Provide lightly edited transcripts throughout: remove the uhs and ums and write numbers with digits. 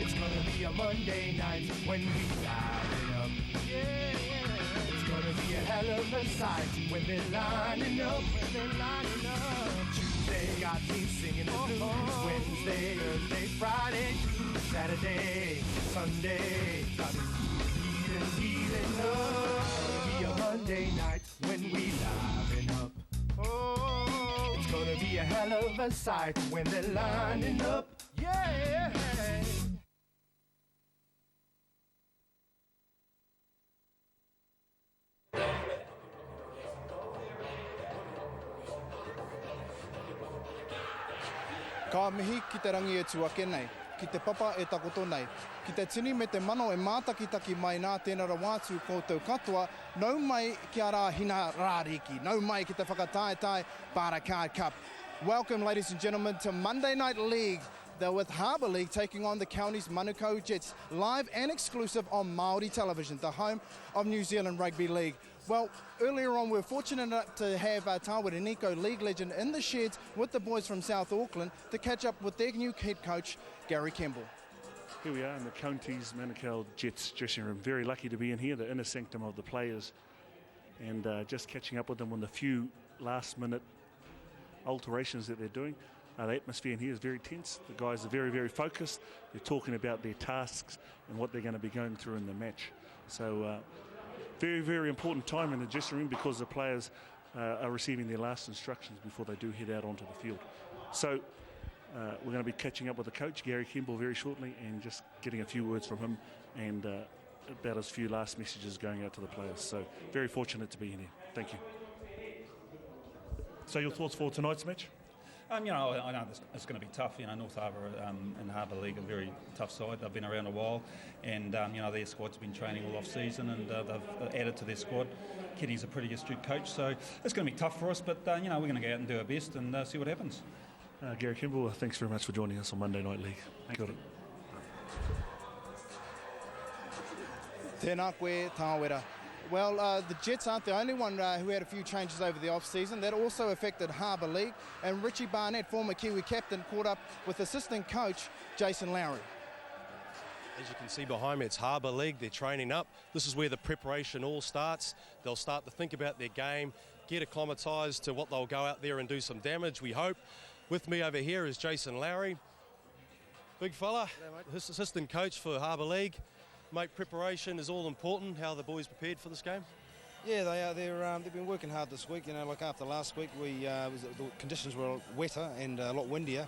It's gonna be a Monday night when we live it up. Yeah, it's gonna be a hell of a sight when they're lining up. Tuesday got me singing the blues. Wednesday, Thursday, Friday, Saturday, Sunday, got me healing up. It's gonna be a Monday night when we liven up. Oh, it's gonna be a hell of a sight when they're lining up. Yeah. Ka mihi ki te rangi e tuake nei, ki te papa e takoto nei, ki te tini me te mano e mātakitaki mai nā tēnā rawātu koutou katoa, nau mai ki a rā hina rāriki, nau mai ki te whakataetai Bartercard Cup. Welcome, ladies and gentlemen, to Monday Night League. They're with Harbour League taking on the county's manutau Jets, live and exclusive on Māori television, the home of New Zealand Rugby League. Well, earlier on, we were fortunate enough to have Tāwera Nico league legend in the sheds with the boys from South Auckland to catch up with their new head coach, Gary Campbell. Here we are in the county's manukau Jets dressing room. Very lucky to be in here, the inner sanctum of the players, and just catching up with them on the few last-minute alterations that they're doing. The atmosphere in here is very tense. The guys are very, very focused. They're talking about their tasks and what they're going to be going through in the match. So very, very important time in the dressing room because the players are receiving their last instructions before they do head out onto the field. So we're going to be catching up with the coach, Gary Campbell, very shortly, and just getting a few words from him and about his few last messages going out to the players. So very fortunate to be in here. Thank you. So your thoughts for tonight's match? I know it's going to be tough. North Harbour and Harbour League are a very tough side. They've been around a while, and their squad's been training all off-season, and they've added to their squad. Kitty's a pretty astute coach, so it's going to be tough for us. But we're going to go out and do our best and see what happens. Gary Campbell, thanks very much for joining us on Monday Night League. Got it. Tēnā koe, Tāwera. Well, the Jets aren't the only one who had a few changes over the off-season. That also affected Harbour League, and Richie Barnett, former Kiwi captain, caught up with assistant coach Jason Lowry. As you can see behind me, it's Harbour League. They're training up. This is where the preparation all starts. They'll start to think about their game, get acclimatised to what they'll go out there and do some damage, we hope. With me over here is Jason Lowry. Big fella, his assistant coach for Harbour League. Mate, preparation is all important. How are the boys prepared for this game? Yeah, they are. They've been working hard this week. Like after last week, the conditions were wetter and a lot windier.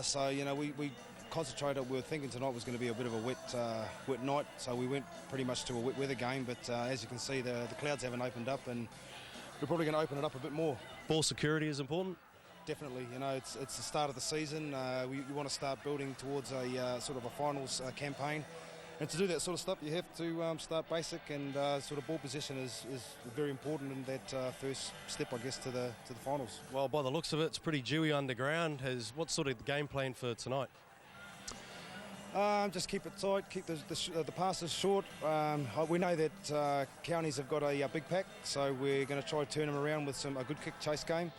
So we concentrated. We were thinking tonight was going to be a bit of a wet night. So we went pretty much to a wet weather game. But as you can see, the clouds haven't opened up, and we're probably going to open it up a bit more. Ball security is important. Definitely. It's the start of the season. We want to start building towards a sort of a finals campaign. And to do that sort of stuff, you have to start basic, and sort of ball possession is very important in that first step, I guess, to the finals. Well, by the looks of it, it's pretty dewy underground. What's sort of the game plan for tonight? Just keep it tight, keep the passes short. We know that counties have got a big pack, so we're going to try to turn them around with a good kick chase game.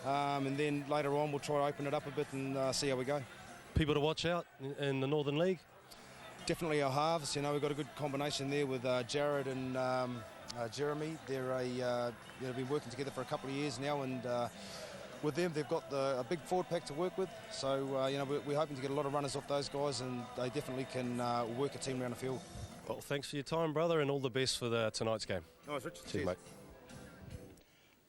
And then later on, we'll try to open it up a bit and see how we go. People to watch out in the Northern League? Definitely our halves. We've got a good combination there with Jared and Jeremy. They've been working together for a couple of years now, and with them they've got a big forward pack to work with. So we're hoping to get a lot of runners off those guys, and they definitely can work a team around the field. Well, thanks for your time, brother, and all the best for tonight's game. Nice, Richard. Cheers, mate.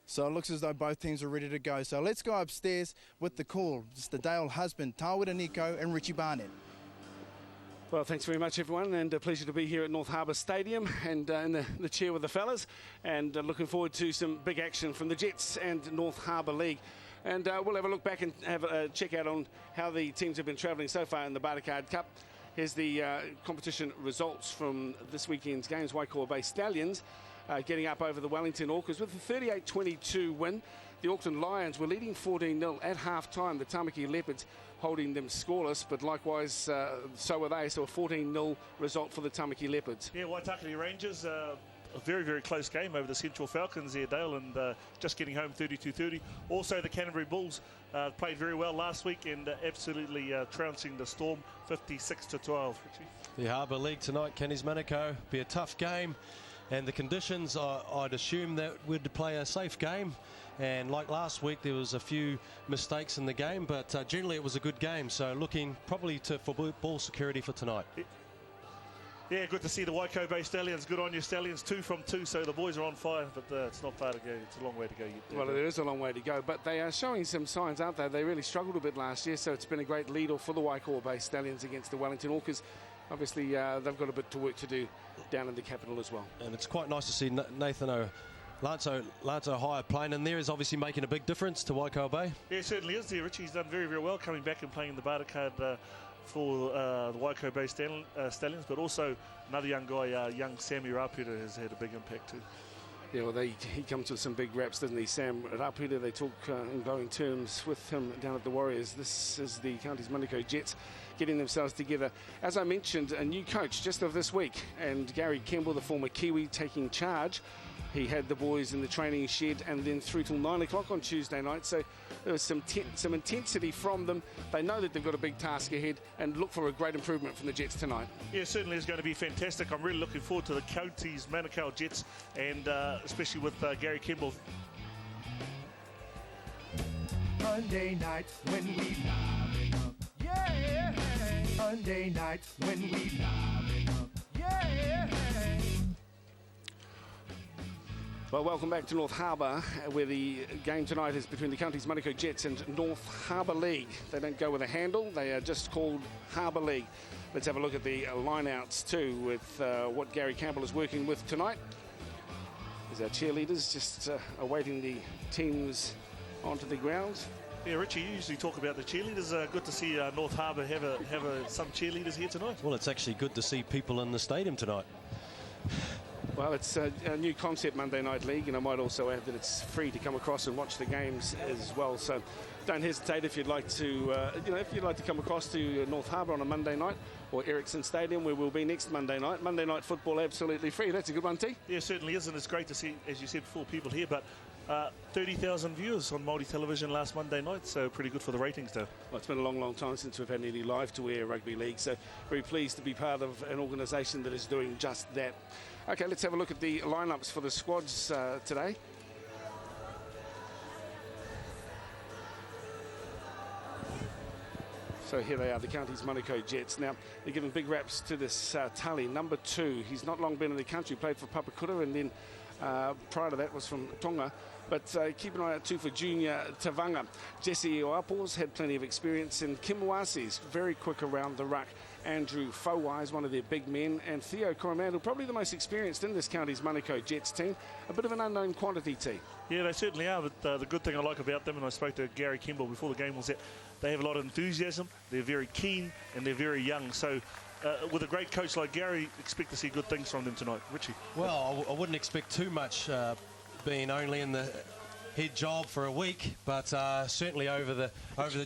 So it looks as though both teams are ready to go. So let's go upstairs with the call. It's the Dale husband, Tāwera Nico and Richie Barnett. Well, thanks very much, everyone, and a pleasure to be here at North Harbour Stadium and in the chair with the fellas, and looking forward to some big action from the Jets and North Harbour League. And we'll have a look back and have a check out on how the teams have been travelling so far in the Bartercard Cup. Here's the competition results from this weekend's games. Waikawa Bay Stallions getting up over the Wellington Orcas with a 38-22 win. The Auckland Lions were leading 14-0 at half-time. The Tamaki Leopards holding them scoreless, but likewise so were they. So a 14-0 result for the Tamaki Leopards. Yeah, Waitakere Rangers a very, very close game over the Central Falcons there, Dale, and just getting home 32-30. Also, the Canterbury Bulls played very well last week and absolutely trouncing the Storm 56-12. The Harbour League tonight, Kenny's Manukau, be a tough game, and the conditions, I'd assume that we'd play a safe game. And like last week, there was a few mistakes in the game, but generally it was a good game. So looking probably for ball security for tonight. Yeah, good to see the Waikato Bay Stallions. Good on you, Stallions. 2 from 2, so the boys are on fire, but it's not far to go. It's a long way to go yet. Well, there is a long way to go, but they are showing some signs, aren't they? They really struggled a bit last year, so it's been a great lead-off for the Waikato Bay Stallions against the Wellington Orcas. Obviously, they've got a bit to work to do down in the capital as well. And it's quite nice to see Nathan Lance O'Hire playing in there is obviously making a big difference to Waikato Bay. Yeah, certainly is there. Richie's done very, very well coming back and playing the bartercard for the Waikato Bay Stallions, but also another young guy, young Sammy Rapira, has had a big impact too. Yeah, well, he comes with some big raps, doesn't he, Sam Rapira? They talk in glowing terms with him down at the Warriors. This is the Counties Manukau Jets getting themselves together. As I mentioned, a new coach just of this week, and Gary Kemble, the former Kiwi, taking charge. He had the boys in the training shed and then through till 9 o'clock on Tuesday night. So there was some intensity from them. They know that they've got a big task ahead and look for a great improvement from the Jets tonight. Yeah, certainly is going to be fantastic. I'm really looking forward to the Counties Manukau Jets, and especially with Gary Kemble. Monday night when we live up. Yeah. Monday night when we live up. Yeah. Well, welcome back to North Harbour, where the game tonight is between the Counties Manukau Jets and North Harbour League. They don't go with a handle, they are just called Harbour League. Let's have a look at the line-outs too, with what Gary Campbell is working with tonight. There's our cheerleaders just awaiting the teams onto the ground. Yeah, Richie, you usually talk about the cheerleaders. Good to see North Harbour have some cheerleaders here tonight. Well, it's actually good to see people in the stadium tonight. Well, it's a new concept, Monday Night League, and I might also add that it's free to come across and watch the games as well. So don't hesitate if you'd like to, if you'd like to come across to North Harbour on a Monday night, or Ericsson Stadium, where we'll be next Monday night. Monday night football absolutely free. That's a good one, T. Yeah, certainly is, and it's great to see, as you said before, people here. But 30,000 viewers on Māori television last Monday night, so pretty good for the ratings, though. Well, it's been a long, long time since we've had any live-to-air rugby league, so very pleased to be part of an organisation that is doing just that. Okay, let's have a look at the lineups for the squads today. So here they are, the Counties Manukau Jets. Now, they're giving big raps to this Tali, number 2. He's not long been in the country, played for Papakura, and then prior to that was from Tonga. But keep an eye out too for Junior Tavanga. Jesse Oapos had plenty of experience, and Kim Wasi's very quick around the ruck. Andrew Fowai is one of their big men, and Theo Coromandel, probably the most experienced in this Counties Manukau Jets team. A bit of an unknown quantity team. Yeah, they certainly are, but the good thing I like about them, and I spoke to Gary Kemble before the game, was that they have a lot of enthusiasm, they're very keen, and they're very young. So with a great coach like Gary, expect to see good things from them tonight. Richie? Well, I wouldn't expect too much being only in the head job for a week, but certainly over the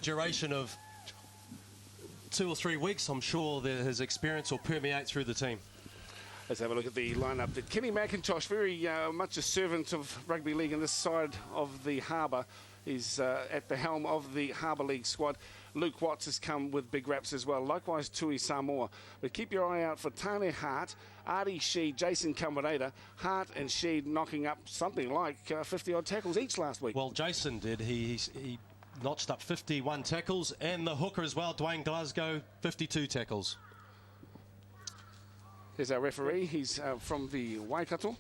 duration of 2 or 3 weeks, I'm sure that his experience will permeate through the team. Let's have a look at the lineup. Kenny McIntosh, very much a servant of rugby league on this side of the harbour. He's at the helm of the Harbour League squad. Luke Watts has come with big raps as well. Likewise, Tui Samoa. But keep your eye out for Tane Hart, Artie Sheed, Jason Camarada. Hart and Sheed knocking up something like 50-odd tackles each last week. Well, Jason did. He notched up 51 tackles, and the hooker as well, Dwayne Glasgow, 52 tackles. Here's our referee. He's from the Waikato.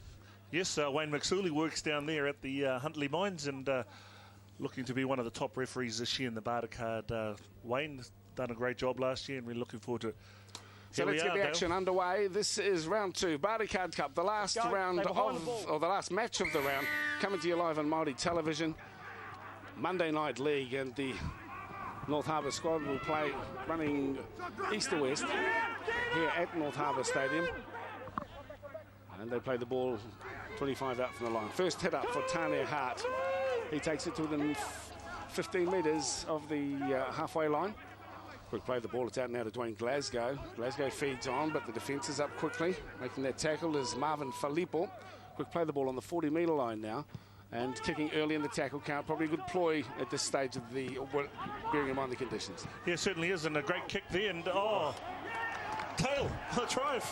Yes, Wayne McSorley works down there at the Huntley Mines, and looking to be one of the top referees this year in the bartercard. Wayne done a great job last year, and we're looking forward to it. So let's get the action underway. This is round 2, Bartercard Cup, the last round or the last match of the round, coming to you live on Māori television. Monday Night League, and the North Harbour squad will play running east to west here at North Harbour Stadium. And they play the ball 25 out from the line. First hit up for Tane Hart. He takes it to within 15 metres of the halfway line. Quick play the ball, it's out now to Dwayne Glasgow. Glasgow feeds on, but the defence is up quickly. Making that tackle is Marvin Filippo. Quick play the ball on the 40-metre line now. And kicking early in the tackle count, probably a good ploy at this stage of the, bearing in mind the conditions. Yeah, certainly is, and a great kick there, and tail, the drive.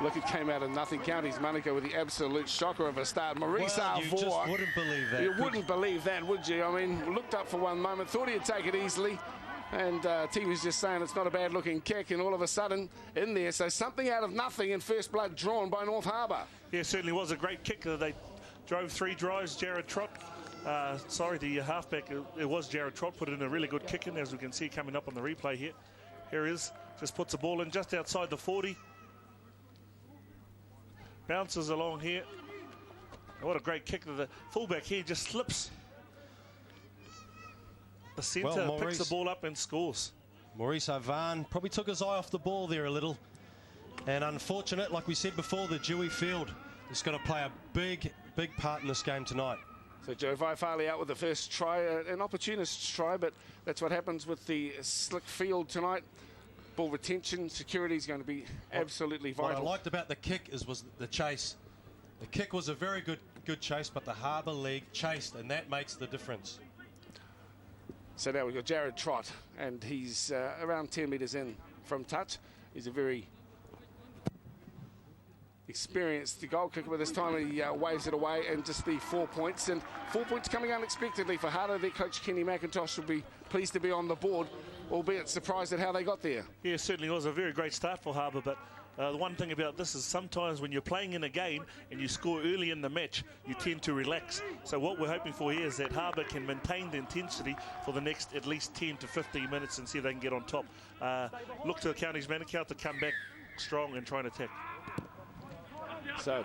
Look, it came out of nothing. Counties Manukau with the absolute shocker of a start. Maurice You just wouldn't believe that. You wouldn't believe that, would you? I mean, looked up for one moment, thought he'd take it easily, and T was just saying it's not a bad-looking kick, and all of a sudden, in there, so something out of nothing, and first blood drawn by North Harbour. Yeah, certainly was a great kick. They drove 3 drives. Jared Trott, the halfback, it was Jared Trott, put in a really good kick in, as we can see coming up on the replay here. Here he is, just puts the ball in just outside the 40. Bounces along here. What a great kick. The fullback here just slips. The centre picks the ball up and scores. Maurice Ovan probably took his eye off the ball there a little. And unfortunate, like we said before, the Dewey field is going to play a big part in this game tonight. So Joe Vaifali out with the first try, an opportunist try, but that's what happens with the slick field tonight. Ball retention, security is going to be absolutely vital. What I liked about the kick was the chase. The kick was a very good chase, but the Harbour League chased, and that makes the difference. So now we've got Jared Trott, and he's around 10 metres in from touch. He's a very experienced goal kicker, but this time he waves it away, and just the 4 points. And 4 points coming unexpectedly for Harbour. Their coach Kenny McIntosh will be pleased to be on the board, albeit surprised at how they got there. Yeah, certainly was a very great start for Harbour, but the one thing about this is sometimes when you're playing in a game and you score early in the match, you tend to relax. So what we're hoping for here is that Harbour can maintain the intensity for the next at least 10 to 15 minutes and see if they can get on top. Look to the Counties Manukau to come back strong and try and attack. So,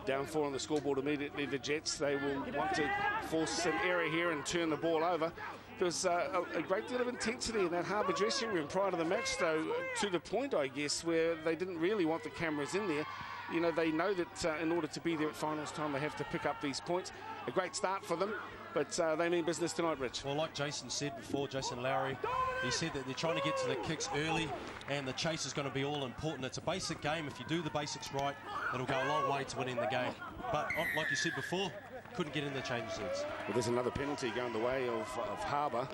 down 4 on the scoreboard immediately, the Jets. They will want to force an error here and turn the ball over. There was a great deal of intensity in that Harbour dressing room prior to the match, though, to the point, I guess, where they didn't really want the cameras in there. You know, they know that in order to be there at finals time, they have to pick up these points. A great start for them, but they mean business tonight, Rich. Well, like Jason said before, Jason Lowry, he said that they're trying to get to the kicks early, and the chase is going to be all important. It's a basic game. If you do the basics right, it'll go a long way to winning the game. But like you said before, couldn't get in the change sets. Well, there's another penalty going the way of Harbour,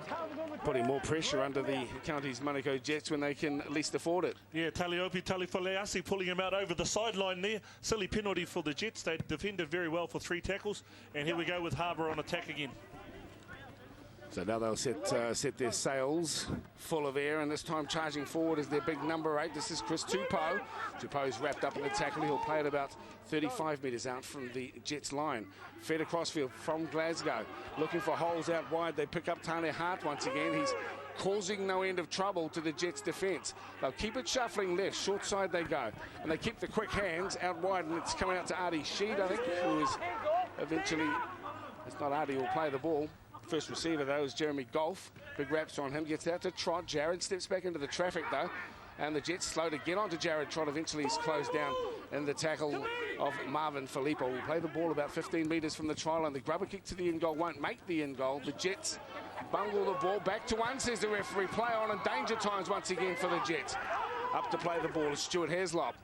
putting more pressure under the Counties Manukau Jets when they can least afford it. Yeah, Taliopi Talifaleasi pulling him out over the sideline there. Silly penalty for the Jets. They defended very well for 3 tackles. And here we go with Harbour on attack again. So now they'll set their sails full of air, and this time charging forward is their big number 8. This is Chris Tupou. Tupou's wrapped up in the tackle. He'll play it about 35 metres out from the Jets line. Fed across field from Glasgow. Looking for holes out wide. They pick up Tane Hart once again. He's causing no end of trouble to the Jets' defence. They'll keep it shuffling left. Short side they go. And they keep the quick hands out wide, and it's coming out to Artie Sheed, I think, who is eventually... It's not Artie who'll play the ball. First receiver, though, is Jeremy Golf. Big wraps on him. Gets out to Trott. Jared steps back into the traffic, though. And the Jets slow to get onto Jared Trott. Eventually, he's closed down in the tackle of Marvin Filippo. Will play the ball about 15 metres from the try line. The grubber kick to the end goal won't make the end goal. The Jets bungle the ball. Back to 1, says the referee. Play on, and danger times once again for the Jets. Up to play the ball is Stuart Heslop.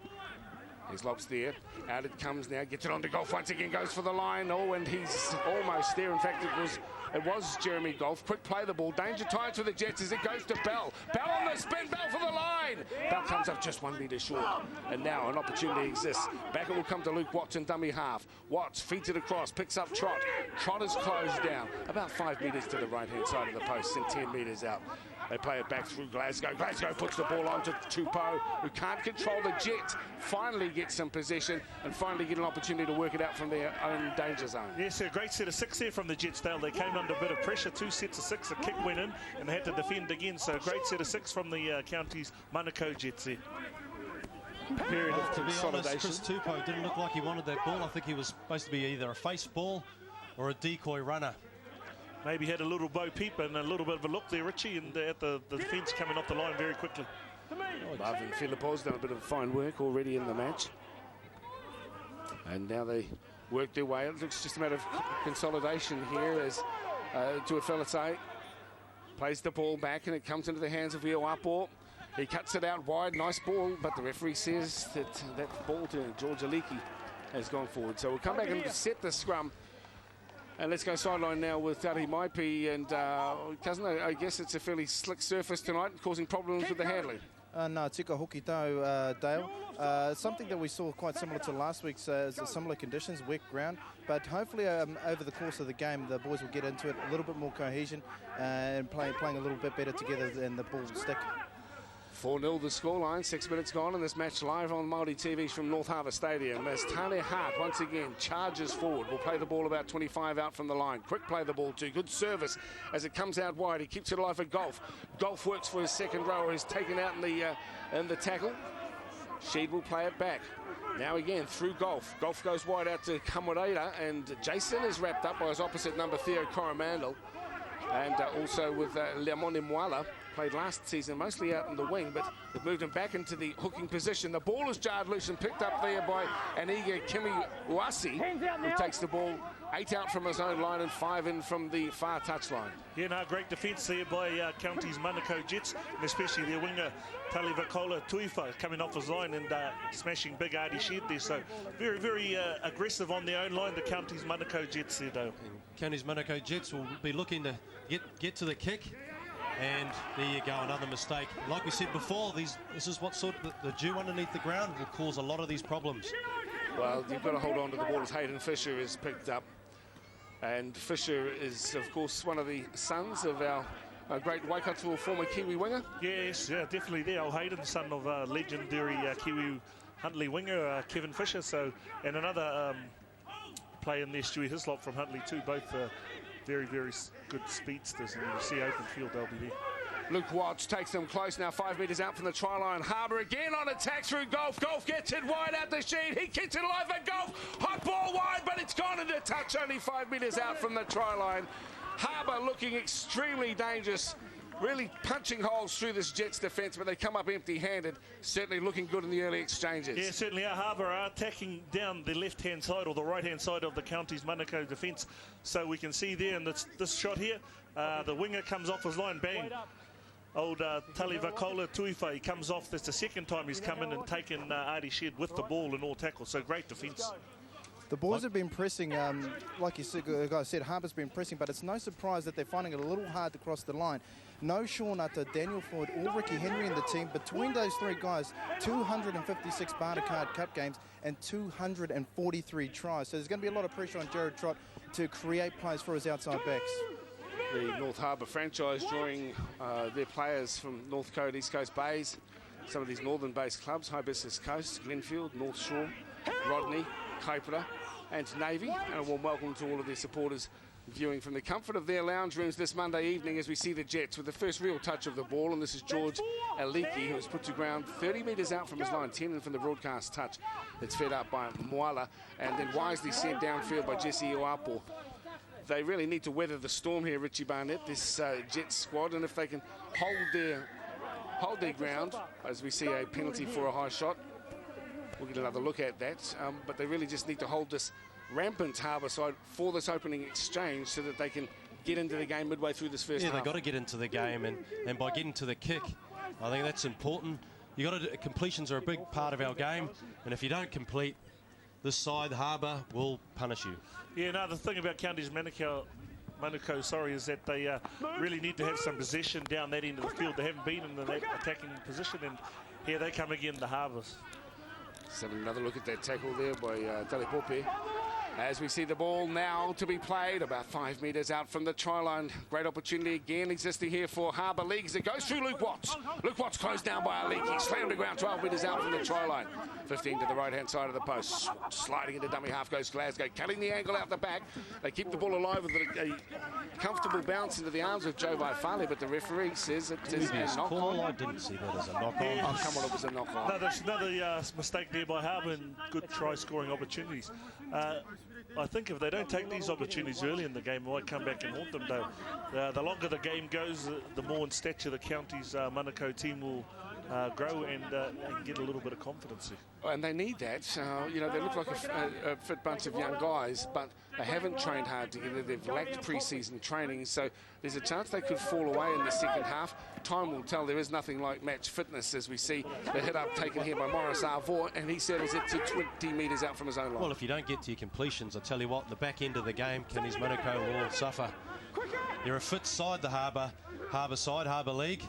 Heslop's there. Out it comes now. Gets it on to Golf once again. Goes for the line. Oh, and he's almost there. In fact, it was Jeremy Golf. Quick play the ball. Danger times for the Jets as it goes to Bell. Bell on the spin. Bell for the line. Bell comes up just 1 metre short. And now an opportunity exists. Back it will come to Luke Watson, dummy half. Watts feeds it across. Picks up Trott. Trott is closed down. About 5 metres to the right-hand side of the post and 10 metres out. They play it back through Glasgow. Glasgow puts the ball on to Tupou, who can't control the Jets. Finally gets some possession and finally get an opportunity to work it out from their own danger zone. Yes, a great set of 6 there from the Jets, Dale. They came under a bit of pressure. 2 sets of 6. A kick went in and they had to defend again. So a great set of 6 from the Counties Manukau Jets there. Period of To be consolidation. honest, Chris Tupou didn't look like he wanted that ball. I think he was supposed to be either a face ball or a decoy runner. Maybe had a little Bo Peep and a little bit of a look there, Richie, and at the defence coming off the line very quickly. Marvin Filippo's done a bit of fine work already in the match. And now they work their way. It looks just a matter of consolidation here as Tuafelasai plays the ball back and it comes into the hands of Ioapo. He cuts it out wide, nice ball, but the referee says that ball to George Aliki has gone forward. So we'll come back and set the scrum. And let's go sideline now with Tari Maipi. And cousin, I guess it's a fairly slick surface tonight, causing problems with the handling. No, tika hoki tau, Dale. Something that we saw quite similar to last week's similar conditions, wet ground. But hopefully over the course of the game, the boys will get into it, a little bit more cohesion and playing a little bit better together than the ball will stick. 4-0 the scoreline, 6 minutes gone, and this match live on Māori TVs from North Harbour Stadium as Tane Hart once again charges forward. Will play the ball about 25 out from the line. Quick play the ball too. Good service as it comes out wide. He keeps it alive for Golf. Golf works for his second rower. He's taken out in the tackle. Sheed will play it back. Now again through Golf. Golf goes wide out to Kamoreira, and Jason is wrapped up by his opposite number, Theo Coromandel. And also with Leamone Moala, played last season mostly out in the wing, but they've moved him back into the hooking position. The ball is jarred loose and picked up there by Aniga Kimiwasi, who takes the ball 8 out from his own line and 5 in from the far touchline. Yeah, no, great defence there by Counties Manukau Jets, and especially their winger Talivakola Tuifa coming off his line and smashing big Artie Shed there. So very, very aggressive on their own line, the Counties Manukau Jets there, though. Counties Manukau Jets will be looking to get to the kick. And there you go, another mistake. Like we said before, this is what sort of the dew underneath the ground will cause a lot of these problems. Well, you've got to hold on to the ball as Hayden Fisher is picked up. And Fisher is, of course, one of the sons of our great Waikato former Kiwi winger. Yes, yeah, definitely there. Old Hayden, son of legendary Kiwi Huntley winger, Kevin Fisher. So, and another player in there, Stewie Hislop from Huntley too. Both very, very good speedsters, and you see open field, they'll be there. Luke Watts takes them close now, 5 metres out from the try line. Harbour again on attack through Golf. Golf gets it wide out the sheet. He kicks it alive for Golf. Hot ball wide, but it's gone into touch, only 5 metres out from the try line. Harbour looking extremely dangerous, really punching holes through this Jets defence, but they come up empty-handed. Certainly looking good in the early exchanges. Yeah, certainly our Harbour are attacking down the left-hand side or the right-hand side of the Counties Manukau defence. So we can see there in this shot here, the winger comes off his line, bang. Old Talivakola Tuifa, he comes off. That's the second time he's come in and taken Artie Shed with the ball and all tackles. So great defence. The boys have been pressing, like you said, guys said, Harbour's been pressing, but it's no surprise that they're finding it a little hard to cross the line. No Sean Utter, Daniel Ford, or Ricky Henry in the team. Between those three guys, 256 bartercard cup games and 243 tries. So there's going to be a lot of pressure on Jared Trott to create plays for his outside backs. The North Harbour franchise drawing their players from North Coast, East Coast Bays, some of these northern-based clubs, Hibiscus Coast, Glenfield, North Shore, Rodney, Kaipara and Navy. And a warm welcome to all of their supporters viewing from the comfort of their lounge rooms this Monday evening as we see the Jets with the first real touch of the ball. And this is George Aliki, who was put to ground 30 metres out from his line, 10 in from the broadcast touch. It's fed up by Moala and then wisely sent downfield by Jesse Oapo. They really need to weather the storm here, Richie Barnett, this Jets squad, and if they can hold their ground, as we see a penalty for a high shot, we'll get another look at that. But they really just need to hold this rampant Harbour side for this opening exchange so that they can get into the game midway through this first half. Yeah, they've got to get into the game, and by getting to the kick, I think that's important. Completions are a big part of our game, and if you don't complete, this side, Harbour, will punish you. Yeah, no, the thing about Counties Manukau, is that they really need to have some possession down that end of the field. They haven't been in the attacking position, and here they come again, the Harbours. Let's have another look at that tackle there by Talipope. As we see the ball now to be played about 5 metres out from the try line. Great opportunity again existing here for Harbour League as it goes through Luke Watts. Luke Watts closed down by a leak. He slammed the ground 12 metres out from the try line. 15 to the right-hand side of the post. Sliding into dummy half goes Glasgow, cutting the angle out the back. They keep the ball alive with a comfortable bounce into the arms of Joe Vaifale, but the referee says it is a knock-on. I didn't see that as a knock-on. Oh, come on, it was a knock-on. No, that's another mistake there by Harbour and good try-scoring opportunities. I think if they don't take these opportunities early in the game, it might come back and haunt them, though. The longer the game goes, the more in stature the Counties Manukau team will grow and get a little bit of confidence there. And they need that. You know, they look like a fit bunch of young guys, but they haven't trained hard together. They've lacked pre-season training, so there's a chance they could fall away in the second half. Time will tell. There is nothing like match fitness, as we see the hit-up taken here by Maurice Arvour, and he settles it to 20 metres out from his own line. Well, if you don't get to your completions, I tell you what, in the back end of the game, Counties Manukau will all suffer. They're a fit side, the Harbour side, Harbour League,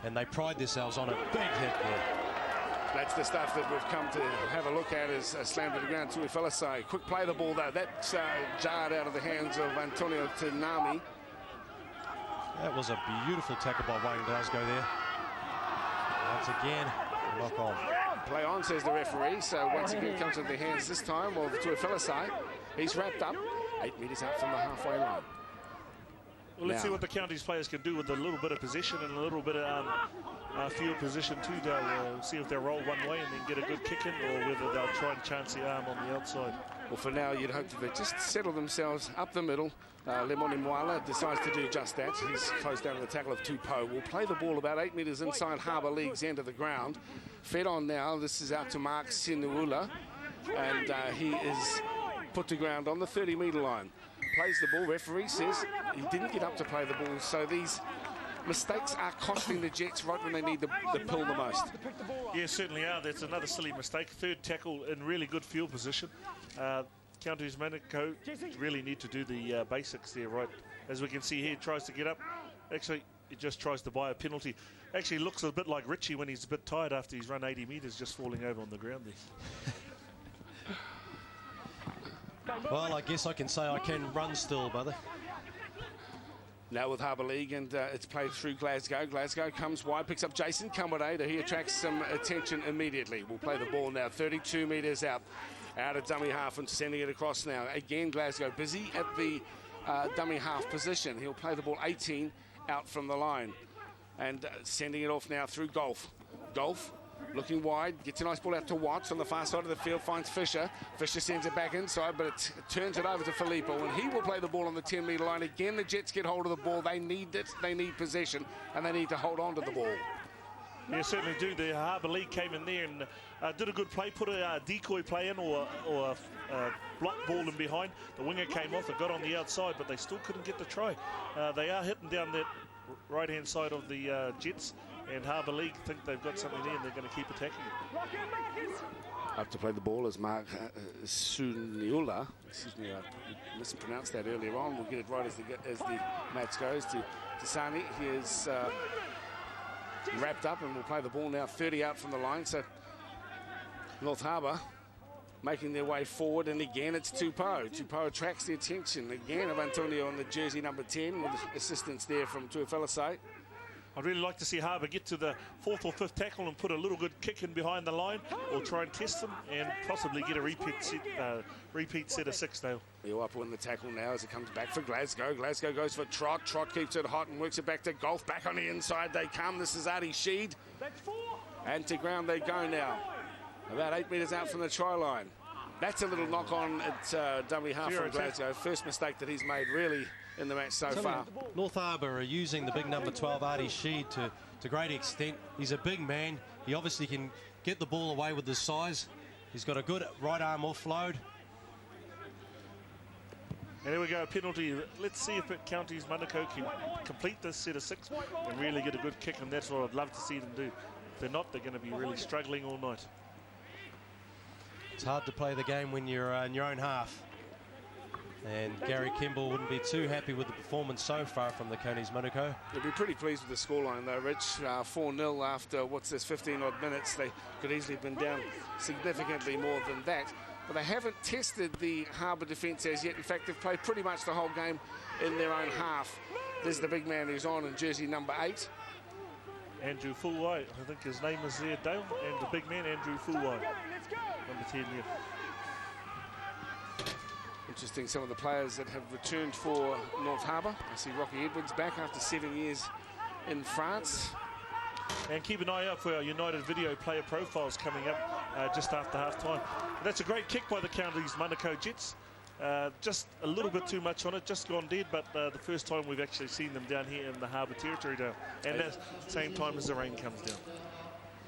and they pride themselves on a big hit there. That's the stuff that we've come to have a look at, is slammed to the ground. Tuifelisai, quick play the ball though. That's jarred out of the hands of Antonio Tanami. That was a beautiful tackle by Wayne Glasgow there. Once again, knock on. Play on, says the referee. So once again comes into the hands this time of Tuifelisai. He's wrapped up 8 metres out from the halfway line. Well, let's see what the Counties players can do with a little bit of possession and a little bit of field position too. They'll see if they'll roll one way and then get a good kick in, or whether they'll try and chance the arm on the outside. Well, for now, you'd hope that they just settle themselves up the middle. Lemoni Mwala decides to do just that. He's close down to the tackle of Tupou. Will play the ball about 8 metres inside Harbour League's end of the ground. Fed on now. This is out to Mark Sinuula, and he is put to ground on the 30-metre line. Plays the ball. Referee says he didn't get up to play the ball, so these mistakes are costing the Jets right when they need the pill the most. Yeah, certainly are. That's another silly mistake. Third tackle in really good field position. Counties Manukau really need to do the basics there, right? As we can see here, tries to get up. Actually, he just tries to buy a penalty. Actually looks a bit like Richie when he's a bit tired after he's run 80 metres, just falling over on the ground there. Well, I guess I can say I can run still, brother. Now with Harbour League, and it's played through Glasgow. Glasgow comes wide, picks up Jason Kamwade. He attracts some attention immediately. We'll play the ball now, 32 metres out of dummy half and sending it across now. Again, Glasgow busy at the dummy half position. He'll play the ball 18 out from the line and sending it off now through Golf. Golf looking wide, gets a nice ball out to Watts on the far side of the field, finds Fisher. Fisher sends it back inside, but it turns it over to Filippo, and he will play the ball on the 10-metre line. Again, the Jets get hold of the ball. They need it, they need possession, and they need to hold on to the ball. Yeah, certainly do. The Harbour League came in there and did a good play, put a decoy play in or a block ball in behind. The winger came off, it got on the outside, but they still couldn't get the try. They are hitting down that right-hand side of the Jets, and Harbour League think they've got something there and they're going to keep attacking it. Up to play the ball is Mark Suniula. Excuse me, I mispronounced that earlier on. We'll get it right as the match goes to Sani. He is wrapped up and will play the ball now 30 out from the line. So North Harbour making their way forward, and again it's Tupou. Tupou attracts the attention again of Antonio on the jersey number 10 with assistance there from Tuifelisai. I'd really like to see Harbour get to the 4th or 5th tackle and put a little good kick in behind the line, or try and test them and possibly get a repeat set of 6 now. He'll up win the tackle now as it comes back for Glasgow. Glasgow goes for Trot. Trot keeps it hot and works it back to Golf. Back on the inside they come. This is Adi Sheed. And to ground they go now. About 8 metres out from the try line. That's a little knock on at dummy half from Glasgow. First mistake that he's made really in the match so far. North Harbour are using the big number 12, Artie Sheed, to great extent. He's a big man. He obviously can get the ball away with his size. He's got a good right arm offload. And here we go, a penalty. Let's see if Counties Manukau can complete this set of 6 and really get a good kick, and that's what I'd love to see them do. If they're not, they're going to be really struggling all night. It's hard to play the game when you're in your own half. And Gary Kimball wouldn't be too happy with the performance so far from the Counties Manukau. He'll be pretty pleased with the scoreline though, Rich. 4-0 after, 15-odd minutes. They could easily have been down significantly more than that. But they haven't tested the Harbour defence as yet. In fact, they've played pretty much the whole game in their own half. There's the big man who's on in jersey number 8. Andrew Fulwai, I think his name is there, Dale. And the big man, Andrew Fulwai. Number 10, yeah. Interesting, some of the players that have returned for North Harbour. I see Rocky Edwards back after 7 years in France. And keep an eye out for our United video player profiles coming up just after half-time. That's a great kick by the Counties Manukau Jets. Just a little bit too much on it, just gone dead, but the first time we've actually seen them down here in the Harbour territory down. And at the same time as the rain comes down.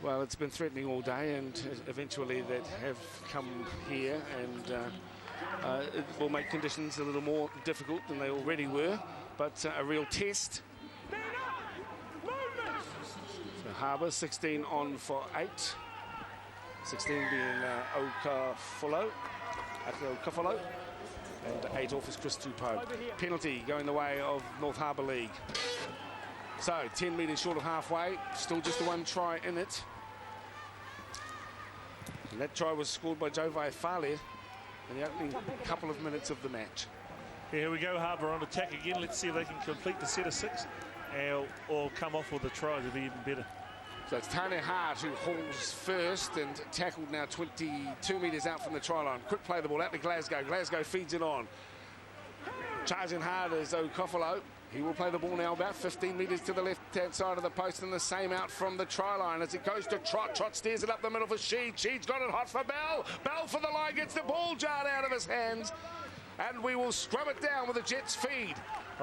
Well, it's been threatening all day, and eventually they have come here, and it will make conditions a little more difficult than they already were, but a real test. So Harbour 16 on for 8. 16 being Okafolo, and 8 off is Chris Tupou. Penalty going the way of North Harbour League. So 10 metres short of halfway, still just the one try in it. And that try was scored by Joe Vaifale in the opening couple of minutes of the match. Here we go, Harbour on attack again. Let's see if they can complete the set of 6 or come off with a try to be even better. So it's Tane Hart who hauls first and tackled now 22 metres out from the try line. Quick play the ball out to Glasgow. Glasgow feeds it on. Charging hard is Okafolo. He will play the ball now about 15 metres to the left-hand side of the post, and the same out from the try line as it goes to Trott. Trott steers it up the middle for Sheed. Sheed's got it hot for Bell. Bell for the line, gets the ball jarred out of his hands. And we will scrub it down with the Jets feed.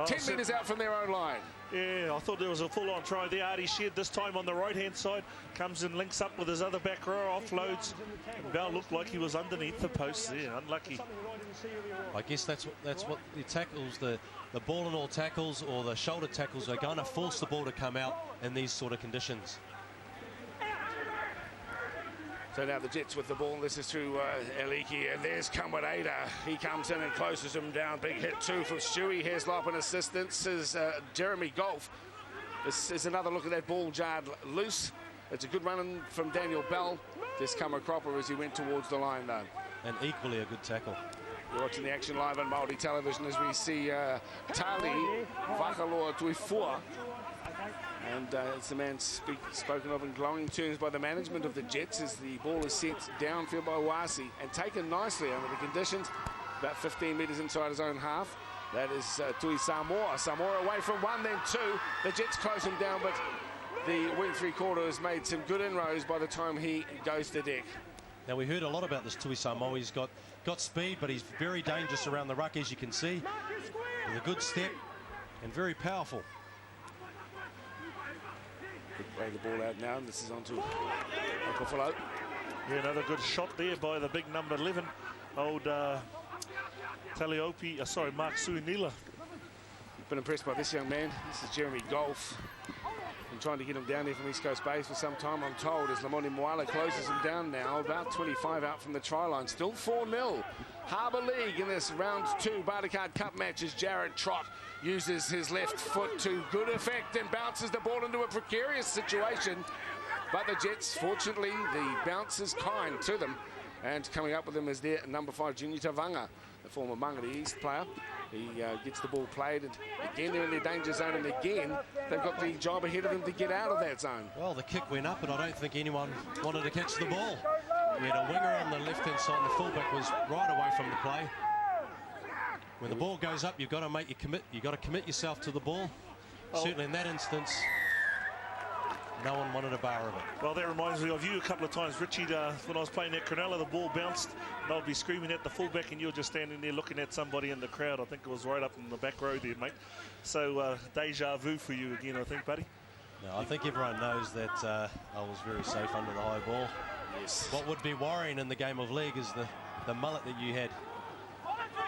10 metres out from their own line. Yeah, I thought there was a full-on try there. Artie Sheed this time on the right-hand side. Comes and links up with his other back row, offloads. And Bell looked like he was underneath the post there. Unlucky. I guess that's what the tackles, the ball and all tackles or the shoulder tackles are going to force the ball to come out in these sort of conditions. So now the Jets with the ball. This is through Eliki, and there's Kamwareda. He comes in and closes him down. Big hit too from Stewie. Heslop, and assistance is Jeremy Golf. This is another look at that ball jarred loose. It's a good run from Daniel Bell. Just come a cropper as he went towards the line though. And equally a good tackle. You're watching the action live on Māori television as we see Tali Vakaloa Tuifua. And it's the man spoken of in glowing terms by the management of the Jets as the ball is sent downfield by Wasi and taken nicely under the conditions. About 15 metres inside his own half. That is Tui Samoa. Samoa away from 1, then 2. The Jets close him down, but the wing three-quarter has made some good inroads by the time he goes to deck. Now, we heard a lot about this Tui Samoa. He's got speed, but he's very dangerous around the ruck, as you can see. With a good step and very powerful. Play the ball out now, and this is on to Okafolo. Yeah, another good shot there by the big number 11, old Taliopi, Mark Suinila. Been impressed by this young man. This is Jeremy Golf. Been trying to get him down there from East Coast base for some time, I'm told, as Lamoni Moala closes him down now. About 25 out from the try line. Still 4-0. Harbour League in this round 2 Bartercard Cup match as Jared Trott uses his left foot to good effect and bounces the ball into a precarious situation. But the Jets, fortunately, the bounce is kind to them. And coming up with them is their number 5, Junior Tavanga, the former Mangere East player. He gets the ball played, and again they're in their danger zone, and again they've got the job ahead of them to get out of that zone. Well, the kick went up, and I don't think anyone wanted to catch the ball. We had a winger on the left-hand side, and the fullback was right away from the play. When the ball goes up, you've got to make your commit. You've got to commit yourself to the ball. Certainly in that instance, no one wanted a bar of it. Well, that reminds me of you a couple of times, Richie. When I was playing at Cronulla, the ball bounced, and I'd be screaming at the fullback, and you're just standing there looking at somebody in the crowd. I think it was right up in the back row there, mate. So deja vu for you again, I think, buddy. No, I think everyone knows that I was very safe under the high ball. Yes. What would be worrying in the game of league is the mullet that you had.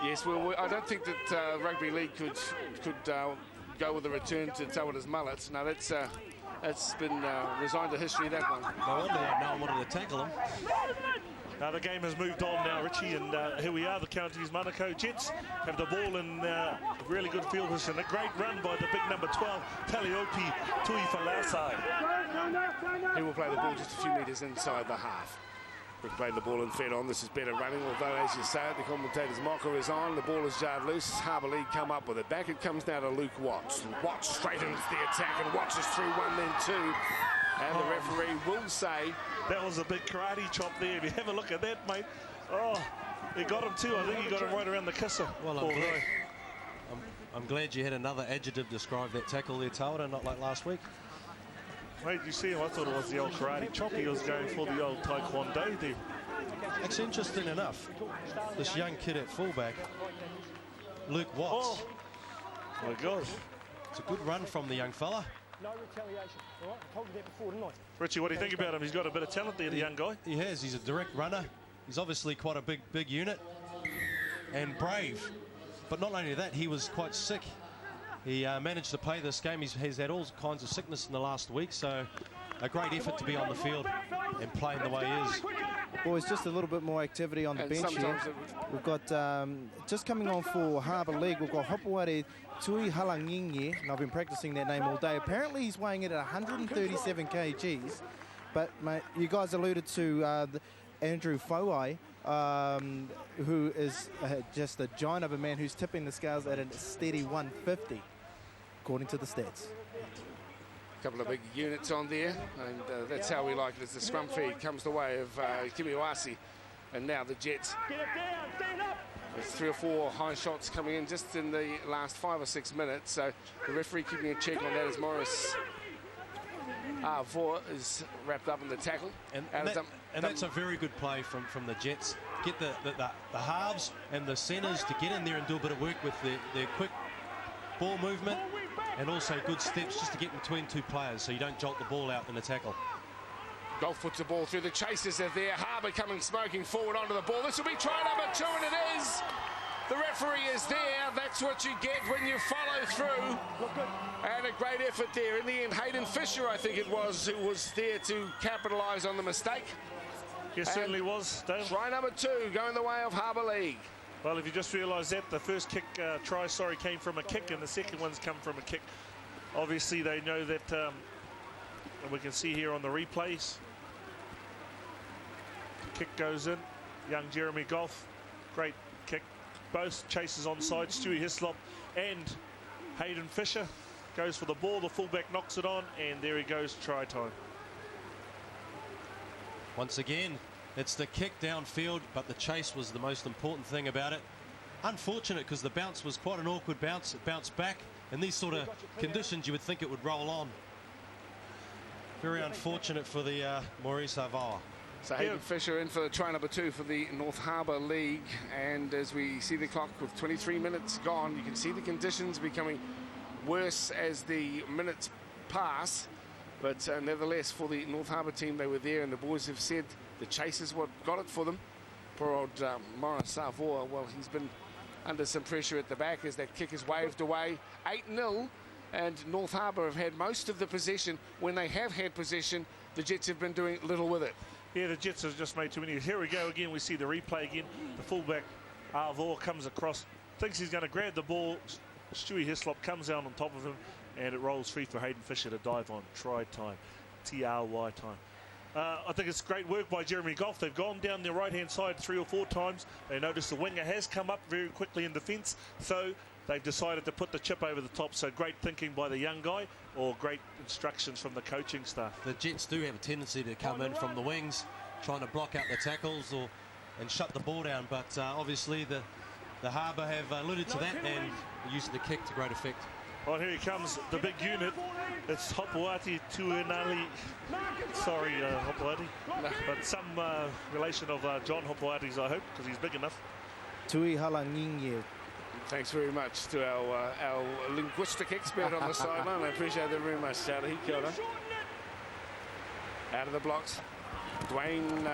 Yes, well, I don't think that rugby league could go with a return to Tawata's mullet. No, that's been resigned to history, that one. No wonder that no one wanted to tackle him. Now the game has moved on now, Richie, and here we are. The Counties Manukau Jets have the ball in really good field position. A great run by the big number 12, Taliopi Tuifalasai. He will play the ball just a few metres inside the half. We've played the ball and fed on. This is better running, although, as you say, the commentator's mocker is on. The ball is jarred loose. Harbour League come up with it. Back it comes now to Luke Watts. Watts straight into the attack, and Watts is through 1, then 2. And the referee will say... That was a big karate chop there. If you have a look at that, mate. Oh, he got him too. I think he got him right around the kisser. Well, I'm glad you had another adjective describe that tackle there, Tawata, not like last week. Mate, you see him? I thought it was the old karate chop. He was going for the old taekwondo there. It's interesting enough, this young kid at fullback, Luke Watts. Oh, my gosh. It's a good run from the young fella. No retaliation. All right, I told you that before, didn't I? Richie, what do you think about him? He's got a bit of talent there, the young guy. He has. He's a direct runner. He's obviously quite a big unit and brave. But not only that, he was quite sick. He managed to play this game. He's had all kinds of sickness in the last week, so a great effort to be on the field and playing the way he is. Boys, just a little bit more activity on the bench here. We've got, just coming on for Harbour League, we've got Hopeware Tui Halangingi, and I've been practicing that name all day. Apparently he's weighing it at 137 kgs, but mate, you guys alluded to Andrew Fowai, who is just a giant of a man who's tipping the scales at a steady 150, according to the stats. A couple of big units on there, and that's how we like it as the scrum feed comes the way of Kimiwasi. And now the Jets. Get it down, stand up. There's 3 or 4 high shots coming in just in the last 5 or 6 minutes. So the referee keeping a check on that as Morris Vor is wrapped up in the tackle. And that's a very good play from the Jets. Get the halves and the centres to get in there and do a bit of work with their quick ball movement. And also good steps just to get between 2 players so you don't jolt the ball out in the tackle. Golf puts the ball through. The chasers are there. Harbour coming smoking forward onto the ball. This will be try number 2, and it is. The referee is there. That's what you get when you follow through. And a great effort there. In the end, Hayden Fisher, I think it was, who was there to capitalise on the mistake. Yes, certainly was, Dale. Try number 2 going the way of Harbour League. Well, if you just realise that, the first kick came from a kick, and the second one's come from a kick. Obviously, they know that, and we can see here on the replays. Kick goes in. Young Jeremy Goff, great kick. Both chasers onside, Stewie Hislop and Hayden Fisher goes for the ball. The fullback knocks it on, and there he goes, try time. Once again, it's the kick downfield, but the chase was the most important thing about it. Unfortunate because the bounce was quite an awkward bounce. It bounced back. In these sort of conditions, you would think it would roll on. Very unfortunate for the Maurice Havard. So Hayden Fisher in for the try number 2 for the North Harbour League. And as we see the clock with 23 minutes gone, you can see the conditions becoming worse as the minutes pass. But nevertheless, for the North Harbour team, they were there, and the boys have said the chase is what got it for them. Poor old Morris Savoy, well, he's been under some pressure at the back as that kick is waved away. 8-0, and North Harbour have had most of the possession. When they have had possession, the Jets have been doing little with it. Yeah, the Jets have just made too many. Here we go again. We see the replay again. The fullback, Arvor, comes across, thinks he's going to grab the ball. Stewie Hislop comes down on top of him, and it rolls free for Hayden Fisher to dive on. Try time. TRY time. I think it's great work by Jeremy Goff. They've gone down the right-hand side 3 or 4 times. They notice the winger has come up very quickly in defence, so they've decided to put the chip over the top. So great thinking by the young guy, or great instructions from the coaching staff. The Jets do have a tendency to come in from the wings, trying to block out the tackles and shut the ball down. But obviously the Harbour have alluded to that and used the kick to great effect. Well, here he comes, the big unit. It's Hopewati Tuinali. Sorry, Hopewati. But some relation of John Hopewati's, I hope, because he's big enough. Tui Halangingi. Thanks very much to our linguistic expert on the sideline. I appreciate that very much, Charlie. Kia ora. Out of the blocks, Dwayne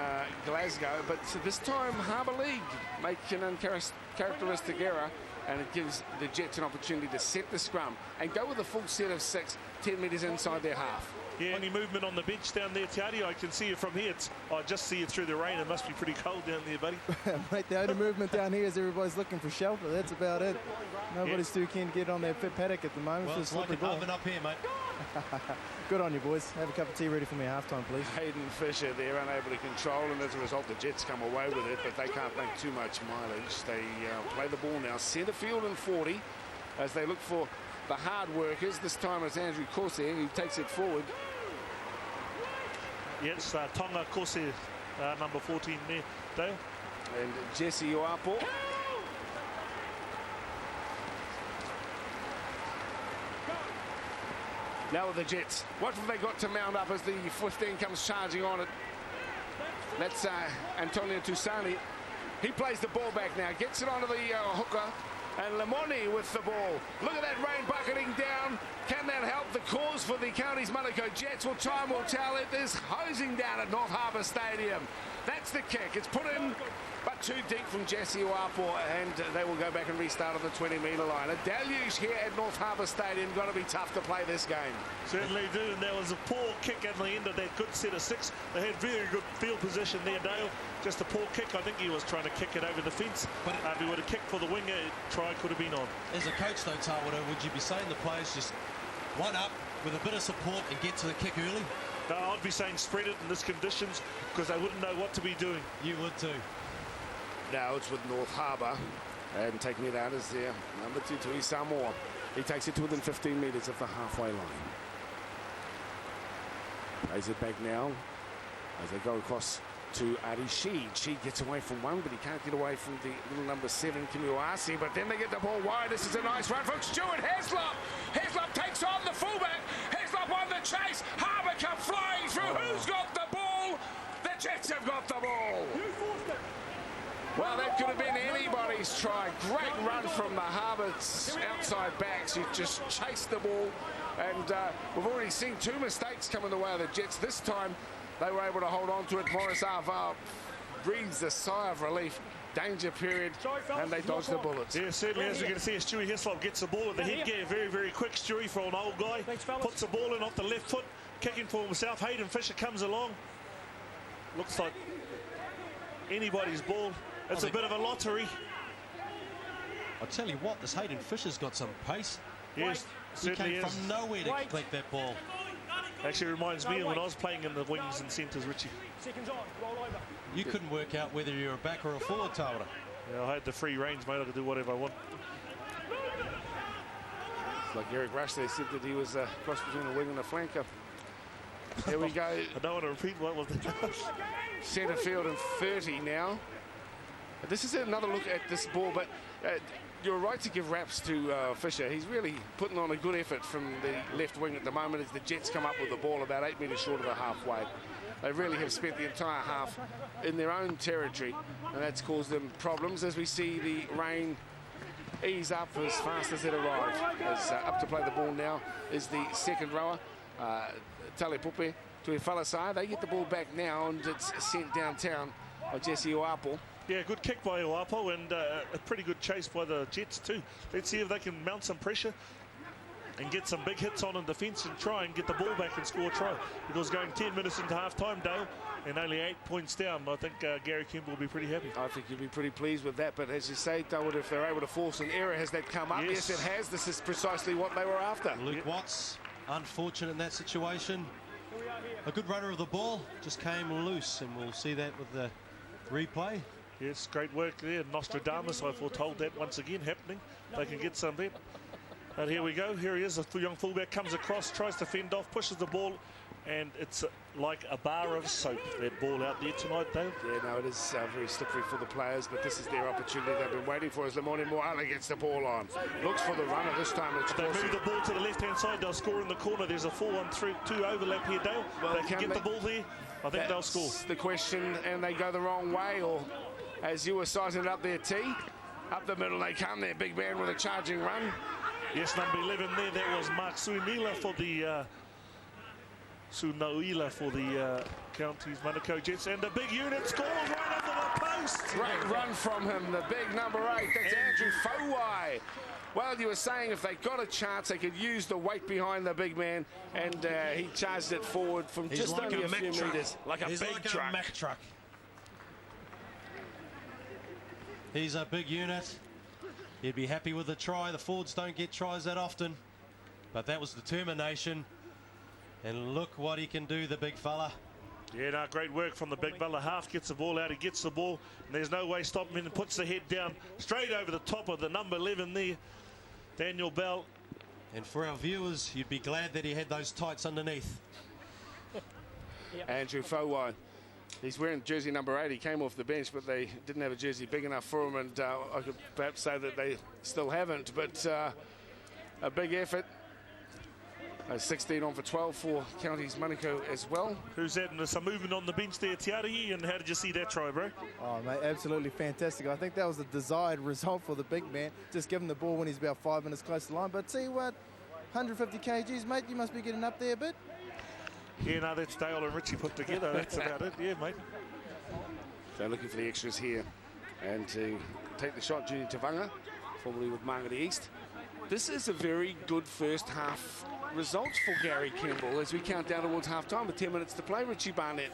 Glasgow. But this time, Harbour League make an uncharacteristic error, and it gives the Jets an opportunity to set the scrum and go with a full set of 6, 10 metres inside their half. Yeah, any movement on the bench down there, Tiari? I can see you from here. I just see you through the rain. It must be pretty cold down there, buddy. Mate, the only movement down here is everybody's looking for shelter. That's about it. Nobody's too keen to get on their fit paddock at the moment. Well, it's like an oven up here, mate. Good on you, boys. Have a cup of tea ready for me at halftime, please. Hayden Fisher, they're unable to control, and as a result, the Jets come away with it, but they can't make too much mileage. They play the ball now, centre field and 40, as they look for the hard workers. This time it's Andrew Corsair who takes it forward. Yes, Tonga Corsair, number 14 there, Dale. And Jesse Oapo. Now with the Jets, what have they got to mount up as the 15 comes charging on it? That's Antonio Tusani. He plays the ball back now, gets it onto the hooker, And Lamoni with the ball. Look at that rain bucketing down. Can that help the cause for the Counties Manukau Jets? Well, time will tell. It is hosing down at North Harbour Stadium. That's the kick. It's put in, but too deep from Jesse Uapo, and they will go back and restart on the 20-metre line. A deluge here at North Harbour Stadium. Got to be tough to play this game. Certainly do, and there was a poor kick at the end of that good set of 6. They had very good field position there, Dale. Just a poor kick. I think he was trying to kick it over the fence. But if he would have kicked for the winger, try could have been on. As a coach, though, Tawara, would you be saying the players just one up with a bit of support and get to the kick early? No, I'd be saying spread it in these conditions because they wouldn't know what to be doing. You would too. Now it's with North Harbour, and taking it out is their number 2, Tui Samoa. He takes it to within 15 metres of the halfway line. Plays it back now as they go across to Ari Sheed. Sheed gets away from one, but he can't get away from the little number 7, Kimuasi. But then they get the ball wide. This is a nice run from Stuart Heslop. Heslop takes on the fullback. Heslop on the chase. Harbour come flying through. Who's got the ball? The Jets have got the ball. Well, that could have been anybody's try. Great run from the Harbour's outside backs who just chased the ball. And we've already seen 2 mistakes come in the way of the Jets. This time they were able to hold on to it. Morris Arvar breathes a sigh of relief. Danger period, and they dodge the bullets. Yeah, certainly, as you can see, Stewie Heslop gets the ball at the headgear. Very, very quick, Stewie, for an old guy. Puts the ball in off the left foot, kicking for himself. Hayden Fisher comes along. Looks like anybody's ball. It's a bit of a lottery. I'll tell you what, this Hayden Fisher's got some pace. Yes, he certainly came is. from nowhere to collect that ball. Actually reminds me of when I was playing in the wings and centres, Richie. You couldn't work out whether you're a back or a forward, Tawara. Yeah, I had the free range, mate. I could do whatever I want. It's like Eric Rush there said that he was a cross between a wing and a flanker. Here we go. I don't want to repeat what was that. Centre field and 30 now. This is another look at this ball, but you're right to give raps to Fisher. He's really putting on a good effort from the left wing at the moment as the Jets come up with the ball about 8 metres short of the halfway. They really have spent the entire half in their own territory, and that's caused them problems as we see the rain ease up as fast as it arrived. As up to play the ball now is the second rower, Talepupe Tuifalasai. They get the ball back now, and it's sent downtown by Jesse Uapo. Yeah, good kick by Uapo, and a pretty good chase by the Jets too. Let's see if they can mount some pressure and get some big hits on in defence and try and get the ball back and score a try. Because going 10 minutes into half-time, Dale, and only 8 points down, I think Gary Kimball will be pretty happy. I think you'll be pretty pleased with that, but as you say, Dale, if they're able to force an error, has that come up? Yes, it has. This is precisely what they were after. Luke Watts, unfortunate in that situation. A good runner of the ball, just came loose, and we'll see that with the replay. Yes, great work there. Nostradamus, I foretold that once again happening. They can get some bet. But here we go. Here he is, a young fullback, comes across, tries to fend off, pushes the ball, and it's like a bar of soap, that ball out there tonight, Dale. Yeah, no, it is very slippery for the players, but this is their opportunity they've been waiting for as Lamoni Moala gets the ball on. Looks for the runner this time. It's they move the ball to the left-hand side, they'll score in the corner. There's a 4-1-3-2 overlap here, Dale. Well, they can get the ball there. I think they'll score. That's the question, and they go the wrong way, or as you were sizing it up there, T, up the middle they come, their big man with a charging run. Yes, number 11 there, that was Mark Suinila for the Counties Manukau Jets, and the big unit scores right under the post. Great run from him, the big number 8, that's Andrew Fowai. Well, you were saying if they got a chance, they could use the weight behind the big man, and he charged it forward from just like only a few metres. Like a He's big like truck. a Mack truck. He's a big unit. He'd be happy with the try. The forwards don't get tries that often, but that was determination. And look what he can do, the big fella. Yeah, no, great work from the big fella. Half gets the ball out, he gets the ball, and there's no way stopping him, and puts the head down straight over the top of the number 11 there, Daniel Bell. And for our viewers, you'd be glad that he had those tights underneath. Andrew Fowai. He's wearing jersey number 8. He came off the bench, but they didn't have a jersey big enough for him, and I could perhaps say that they still haven't, but a big effort. 16 on for 12 for Counties Manukau as well. Who's that? And there's some movement on the bench there, Tiarahi, and how did you see that try, bro? Oh, mate, absolutely fantastic. I think that was the desired result for the big man. Just give him the ball when he's about 5 minutes close to the line. But see what, 150 kgs, mate, you must be getting up there a bit. Yeah, no, that's Dale and Richie put together. That's about it. Yeah, mate. So looking for the extras here. And to take the shot, Junior Tavanga, formerly with Mangere East. This is a very good first half results for Gary Campbell as we count down towards half-time with 10 minutes to play. Richie Barnett,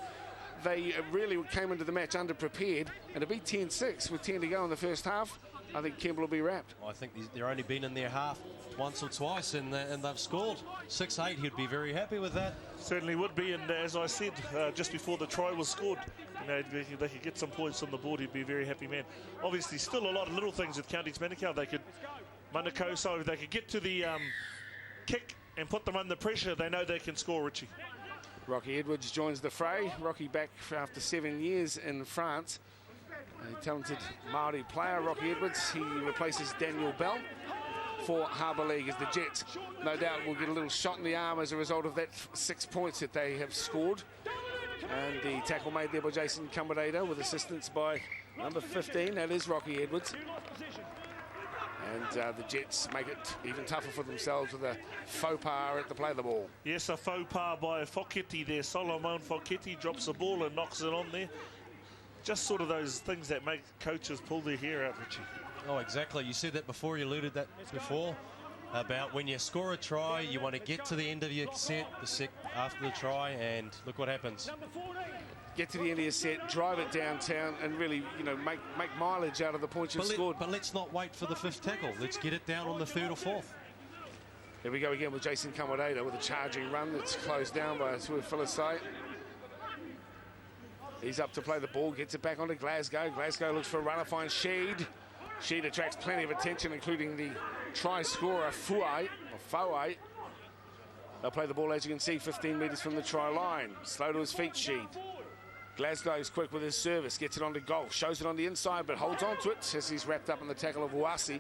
they really came into the match under-prepared, and to be 10-6 with 10 to go in the first half, I think Campbell will be wrapped. I think they've only been in their half once or twice, and they've scored 6-8. He'd be very happy with that. Certainly would be, and as I said just before the try was scored, you know, they could get some points on the board. He'd be a very happy man. Obviously, still a lot of little things with Counties Manukau. They could Manukau, so if they could get to the kick and put them under pressure, they know they can score, Richie. Rocky Edwards joins the fray. Rocky back after 7 years in France. A talented Māori player, Rocky Edwards. He replaces Daniel Bell for Harbour League as the Jets, no doubt, will get a little shot in the arm as a result of that 6 points that they have scored. And the tackle made there by Jason Kamareda with assistance by number 15, that is Rocky Edwards. And the Jets make it even tougher for themselves with a faux pas at the play of the ball. Yes, a faux pas by Foketi there. Solomon Foketi drops the ball and knocks it on there. Just sort of those things that make coaches pull their hair out, Richie. Oh, exactly. You said that before, you alluded that before, about when you score a try, you want to get to the end of your set, after the try, and look what happens. Get to the end of your set, drive it downtown, and really, you know, make mileage out of the points you've scored. But let's not wait for the 5th tackle. Let's get it down on the 3rd or 4th. Here we go again with Jason Kamareda with a charging run that's closed down by Sue Filisai. He's up to play the ball, gets it back onto Glasgow. Glasgow looks for a runner, finds Sheed. Sheed attracts plenty of attention, including the try scorer, Fouai. They'll play the ball, as you can see, 15 metres from the try line. Slow to his feet, Sheed. Glasgow's quick with his service, gets it onto goal, shows it on the inside, but holds on to it as he's wrapped up in the tackle of Uasi.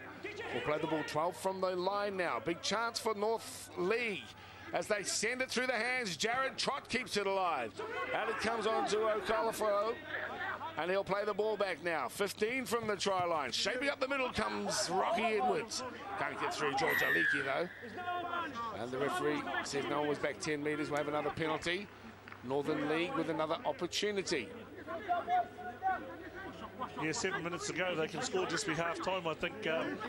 Will play the ball 12 from the line now. Big chance for North League as they send it through the hands. Jared Trott keeps it alive. Out it comes on to Okolafo, and he'll play the ball back now. 15 from the try line. Shaping up the middle comes Rocky Edwards. Can't get through George Aliki, though. And the referee says no one was back 10 metres. We'll have another penalty. Northern League with another opportunity. Yeah, 7 minutes ago, they can score just be half-time. I think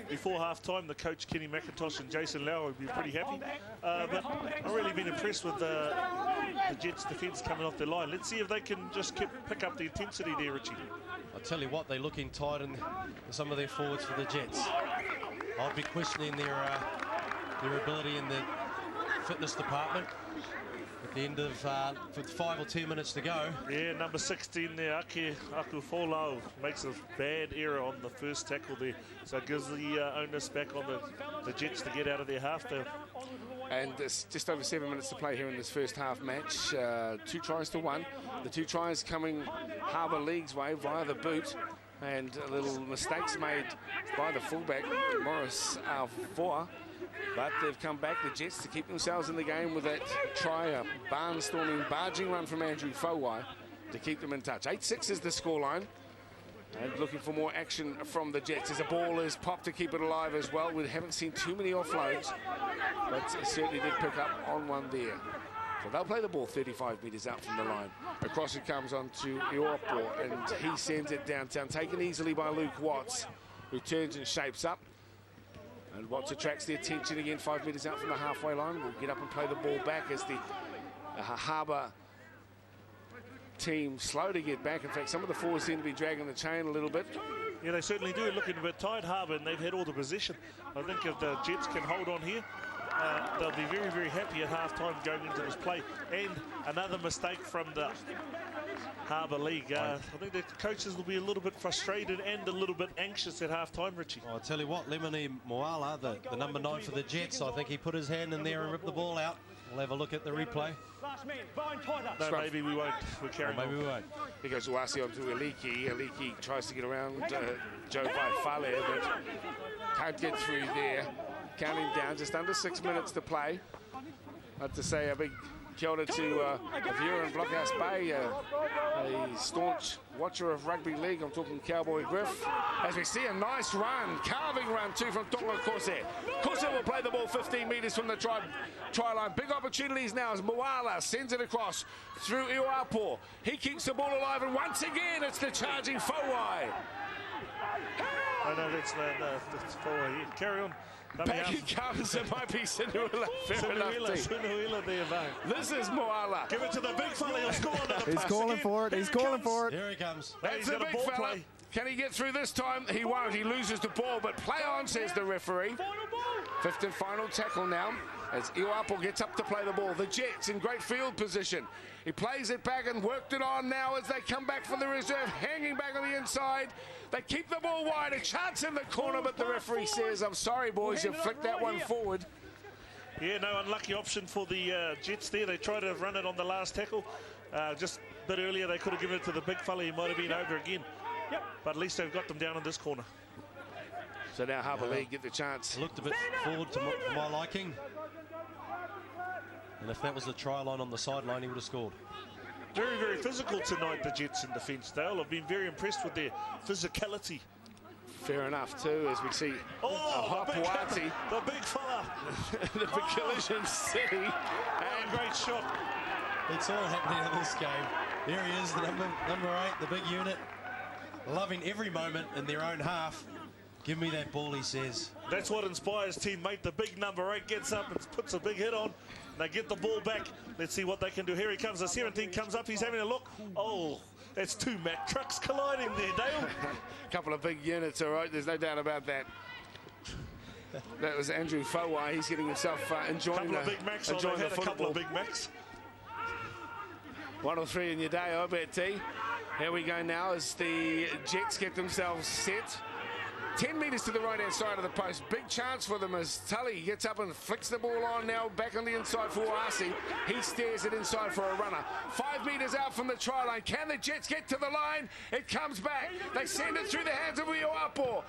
before half-time, the coach, Kenny McIntosh and Jason Lau, would be pretty happy. But I've really been impressed with the Jets' defence coming off their line. Let's see if they can just pick up the intensity there, Richie. I'll tell you what, they're looking tight in some of their forwards for the Jets. I'd be questioning their ability in the fitness department. At the end of 5 or 10 minutes to go. Yeah, number 16 there, Ake Akufolo, makes a bad error on the first tackle there. So it gives the onus back on the Jets to get out of their half there. And it's just over 7 minutes to play here in this first half match. 2 tries to 1. The 2 tries coming Harbour League's way via the boot. And little mistakes made by the fullback, Morris Alfoa. But they've come back, the Jets, to keep themselves in the game with that try, a barnstorming, barging run from Andrew Fowai to keep them in touch. 8-6 is the scoreline. And looking for more action from the Jets as a ball is popped to keep it alive as well. We haven't seen too many offloads, but certainly did pick up on one there. So they'll play the ball 35 metres out from the line. Across it comes on to Iorpo, and he sends it downtown, taken easily by Luke Watts, who turns and shapes up. And Watts attracts the attention again, 5 metres out from the halfway line. We'll get up and play the ball back as the Harbour team slow to get back. In fact, some of the forwards seem to be dragging the chain a little bit. Yeah, they certainly do. Looking a bit tight, Harbour, and they've had all the possession. I think if the Jets can hold on here, they'll be very, very happy at half-time going into this play. And another mistake from the Harbour League. I think the coaches will be a little bit frustrated and a little bit anxious at half-time, Richie. I'll tell you what, Lemony Moala, the number 9 for the Jets, I think he put his hand in there and ripped the ball out. We'll have a look at the replay. No, maybe we won't. We're carrying on. Maybe we won't. Here goes Uasi onto Aliki. Aliki tries to get around Joe Vaifale, but can't get through there. Counting down, just under 6 minutes to play. I'd like to say a big kia ora to a viewer in Blockhouse Bay, a staunch watcher of rugby league. I'm talking Cowboy Griff. As we see a nice run, carving run too from Tonga Corsair. Corsair will play the ball 15 metres from the try line. Big opportunities now as Moala sends it across through Iwapo. He keeps the ball alive, and once again it's the charging Fowai. I know that's the forward. Carry on. Back he comes. It might be Sinuila. Sinuila there, mate. This is Moala. Give it to the big fella. He'll score another He's pass calling again. for it. He's calling for it. Here he comes. That's the big fella. Play. Can he get through this time? He won't. He loses the ball, but play on, says the referee. Fifth and final tackle now as Iwapo gets up to play the ball. The Jets in great field position. He plays it back and worked it on now as they come back for the reserve, hanging back on the inside. They keep the ball wide. A chance in the corner, but the referee says, I'm sorry, boys, you flicked that one forward. Yeah, no unlucky option for the Jets there. They tried to run it on the last tackle. Just a bit earlier, they could have given it to the big fella. He might have been over again. Yep. But at least they've got them down in this corner. So now Harbour League get the chance. Looked a bit forward for my liking. And if that was the try line on the sideline, he would have scored. Very, very physical tonight, the Jets in defence. They'll have been very impressed with their physicality. Fair enough, too, as we see Hapuati. The big fella. The big collision city. And a great shot. It's all happening in this game. There he is, the number 8, the big unit. Loving every moment in their own half. Give me that ball, he says. That's what inspires teammate. The big number 8 gets up and puts a big hit on. They get the ball back. Let's see what they can do. Here he comes. The 17 comes up. He's having a look. Oh, that's 2 Mack trucks colliding there, Dale. A couple of big units, all right. There's no doubt about that. That was Andrew Fowai. He's getting himself enjoying a couple of Big Macs. enjoying They've the had a couple of football. Big Macs. 1 or 3 in your day, I bet, T. Here we go now as the Jets get themselves set. 10 metres to the right-hand side of the post. Big chance for them as Tully gets up and flicks the ball on now back on the inside for Oasi. He steers it inside for a runner. 5 metres out from the try line. Can the Jets get to the line? It comes back. They send it through the hands of Ioapo.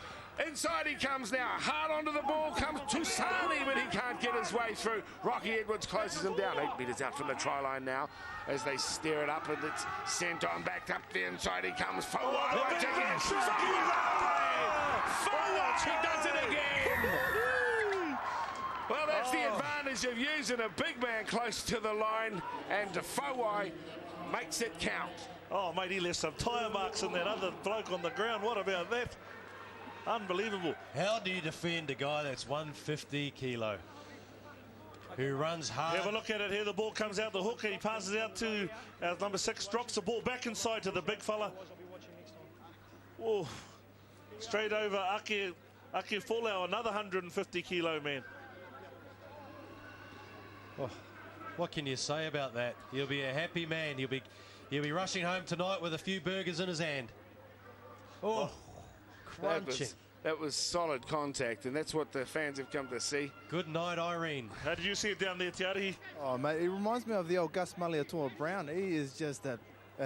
Inside he comes now. Hard onto the ball comes Tusani, but he can't get his way through. Rocky Edwards closes him down. 8 metres out from the try line now as they steer it up and it's sent on back up the inside. He comes forward once again. Forward, he does it again. Well, that's the advantage of using a big man close to the line, and Fowai makes it count. Oh, mate, he left some tyre marks in that other bloke on the ground. What about that? Unbelievable. How do you defend a guy that's 150 kilo? Who runs hard? Have a look at it here. The ball comes out the hook and he passes out to number 6, drops the ball back inside to the big fella. Oh, straight over Ake Folau, another 150 kilo man. Oh, what can you say about that? He'll be a happy man. He'll be rushing home tonight with a few burgers in his hand. Oh, crunching. That was solid contact, and that's what the fans have come to see. Good night, Irene. How did you see it down there, Tiari? Oh, mate, it reminds me of the old Gus Maliatoa Brown. He is just a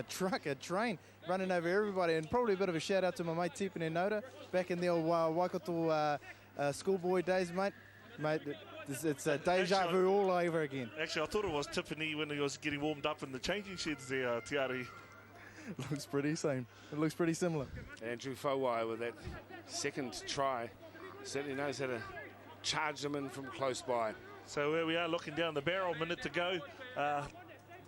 truck, a train, running over everybody. And probably a bit of a shout out to my mate Tipene Noda back in the old Waikato schoolboy days, mate. Mate, it's deja vu all over again. Actually, I thought it was Tiffany when he was getting warmed up in the changing sheds there, Tiari. Looks pretty same. It looks pretty similar. Andrew Fowai with that second try certainly knows how to charge them in from close by. So where we are, looking down the barrel, minute to go.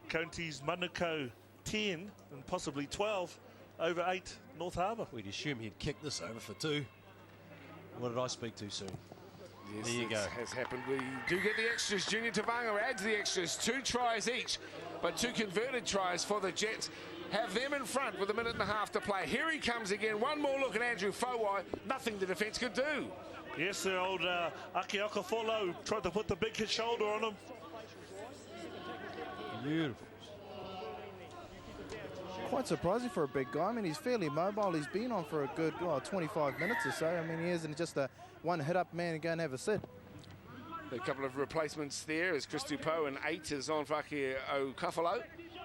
Counties Manukau 10 and possibly 12 over 8 North Harbour. We'd assume he'd kick this over for 2. What did I speak too soon? Yes, there you go. Has happened. We do get the extras. Junior Tavanga adds the extras. 2 tries each, but 2 converted tries for the Jets. Have them in front with a minute and a half to play. Here he comes again. One more look at Andrew Fowai. Nothing the defence could do. Yes, the old Ake Okafolo tried to put the big shoulder on him. Beautiful. Quite surprising for a big guy. I mean, he's fairly mobile. He's been on for a good 25 minutes or so. I mean, he isn't just a one-hit-up man and go and have a sit. A couple of replacements there as Chris Dupo and 8 is on for Ake Okafolo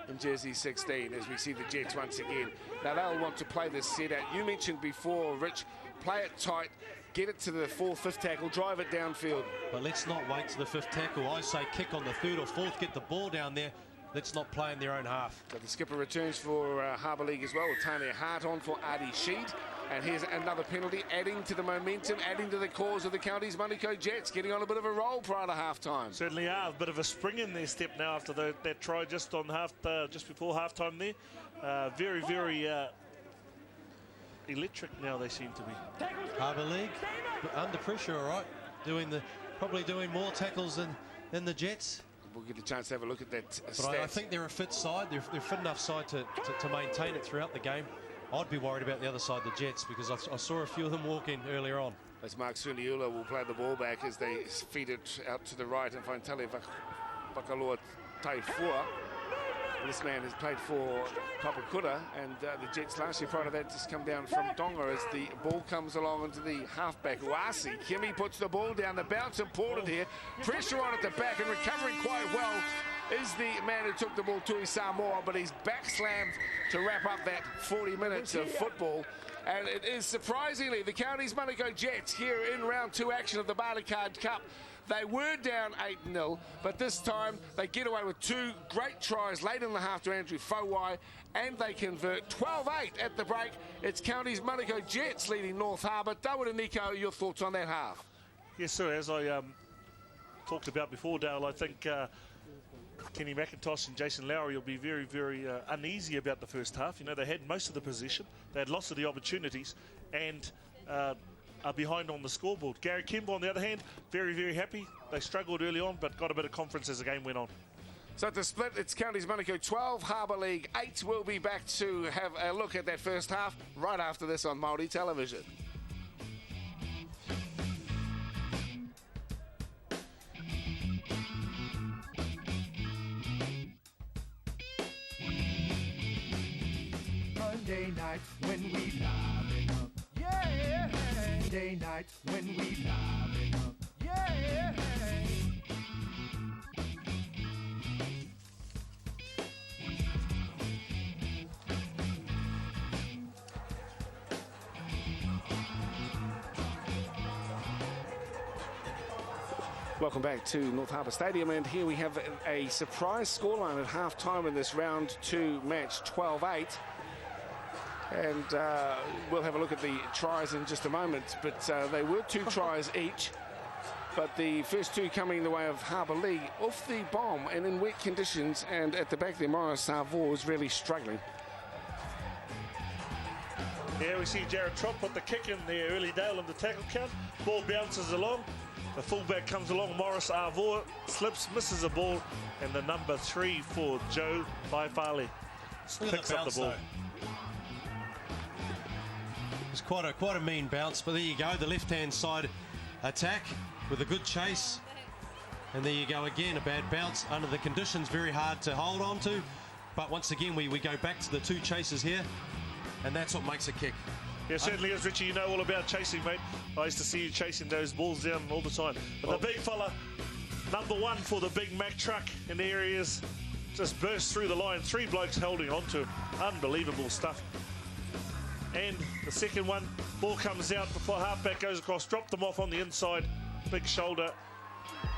in jersey 16 as we see the Jets once again. Now they'll want to play this set out. You mentioned before, Rich, play it tight, get it to the fourth, fifth tackle, drive it downfield. But let's not wait to the fifth tackle. I say kick on the third or fourth, get the ball down there. Let's not play in their own half. But the skipper returns for Harbour League as well, with Tanya Hart on for Adi Sheed. And here's another penalty, adding to the momentum, adding to the cause of the county's Manukau Jets, getting on a bit of a roll prior to half-time. Certainly are. A bit of a spring in their step now after that try just on just before half-time there. Very, very electric now they seem to be. Harbour League under pressure, all right. Probably doing more tackles than the Jets. We'll get a chance to have a look at that But I think they're a fit side. They're a fit enough side to maintain it throughout the game. I'd be worried about the other side, the Jets, because I saw a few of them walk in earlier on. As Mark Suniula will play the ball back as they feed it out to the right and find Tale Vakaloa Taifua. This man has played for Papakura, and the Jets last year prior to that just come down from Tonga as the ball comes along into the halfback Uasi. Kimi puts the ball down, the bounce important here, pressure on at the back and recovering quite well is the man who took the ball to Samoa, but he's back slammed to wrap up that 40 minutes of football. And it is surprisingly the county's Manukau Jets here in round 2 action of the bartercard Cup. They were down 8-0, but this time they get away with 2 great tries late in the half to Andrew Fowai, and they convert 12-8 at the break. It's county's Manukau Jets leading North Harbour. David and Nico, your thoughts on that half? Yes, sir. As I talked about before, Dale, I think Kenny McIntosh and Jason Lowry will be very, very uneasy about the first half. You know, they had most of the possession, they had lots of the opportunities, and are behind on the scoreboard. Gary Kimball, on the other hand, very, very happy. They struggled early on, but got a bit of confidence as the game went on. So at the split, it's Counties Manukau 12, Harbour League 8. We'll be back to have a look at that first half right after this on Māori television. Monday night when we liven up, yeah. Monday night when we liven up, yeah. Welcome back to North Harbour Stadium, and here we have a surprise scoreline at half-time in this round 2 match, 12-8. And we'll have a look at the tries in just a moment, but they were 2 tries each, but the first 2 coming the way of Harbour League off the bomb and in wet conditions, and at the back there, Morris Savoy is really struggling. Yeah, we see Jared Trott put the kick in there early, Dale, in the tackle count. Ball bounces along. The fullback comes along, Morris Arvour slips, misses a ball, and the number 3 for Joe Baifale picks up the ball. Though. It's quite a mean bounce, but there you go, the left-hand side attack with a good chase. And there you go again, a bad bounce under the conditions, very hard to hold on to. But once again, we go back to the 2 chases here, and that's what makes a kick. Yeah, certainly is, Richie. You know all about chasing, mate. I used to see you chasing those balls down all the time. But the big fella, number 1 for the Big Mac truck in the areas, just burst through the line. 3 blokes holding on to him. Unbelievable stuff. And the second one, ball comes out before halfback goes across, dropped them off on the inside. Big shoulder.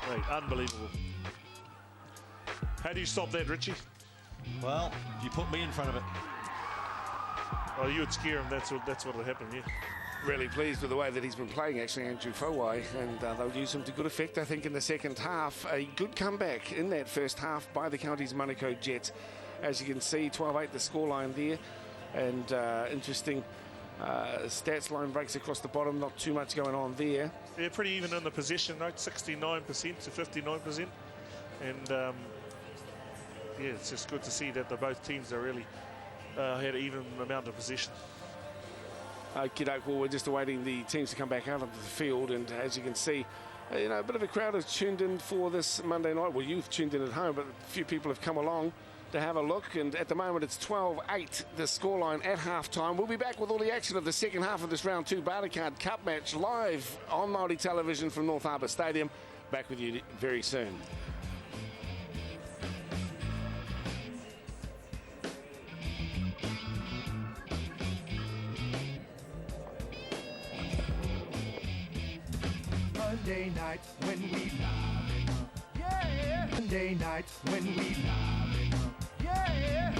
Mate, unbelievable. How do you stop that, Richie? Well, you put me in front of it. Oh, you would scare him. That's what would happen, yeah. Really pleased with the way that he's been playing, actually, Andrew Fowai, and they'll use him to good effect, I think, in the second half. A good comeback in that first half by the county's Manukau Jets. As you can see, 12-8 the scoreline there, and interesting stats line breaks across the bottom, not too much going on there. Yeah, pretty even in the possession, right? 69% to 59%. And, yeah, it's just good to see that both teams are really had an even amount of possession. Well, we're just awaiting the teams to come back out onto the field, and as you can see, you know, a bit of a crowd has tuned in for this Monday night. Well, you've tuned in at home, but a few people have come along to have a look, and at the moment it's 12-8 the scoreline at half-time. We'll be back with all the action of the second half of this round 2 Bartercard Cup match live on Māori television from North Harbour Stadium. Back with you very soon. Monday night when we live it up. Yeah. Monday night when we live it up. Yeah.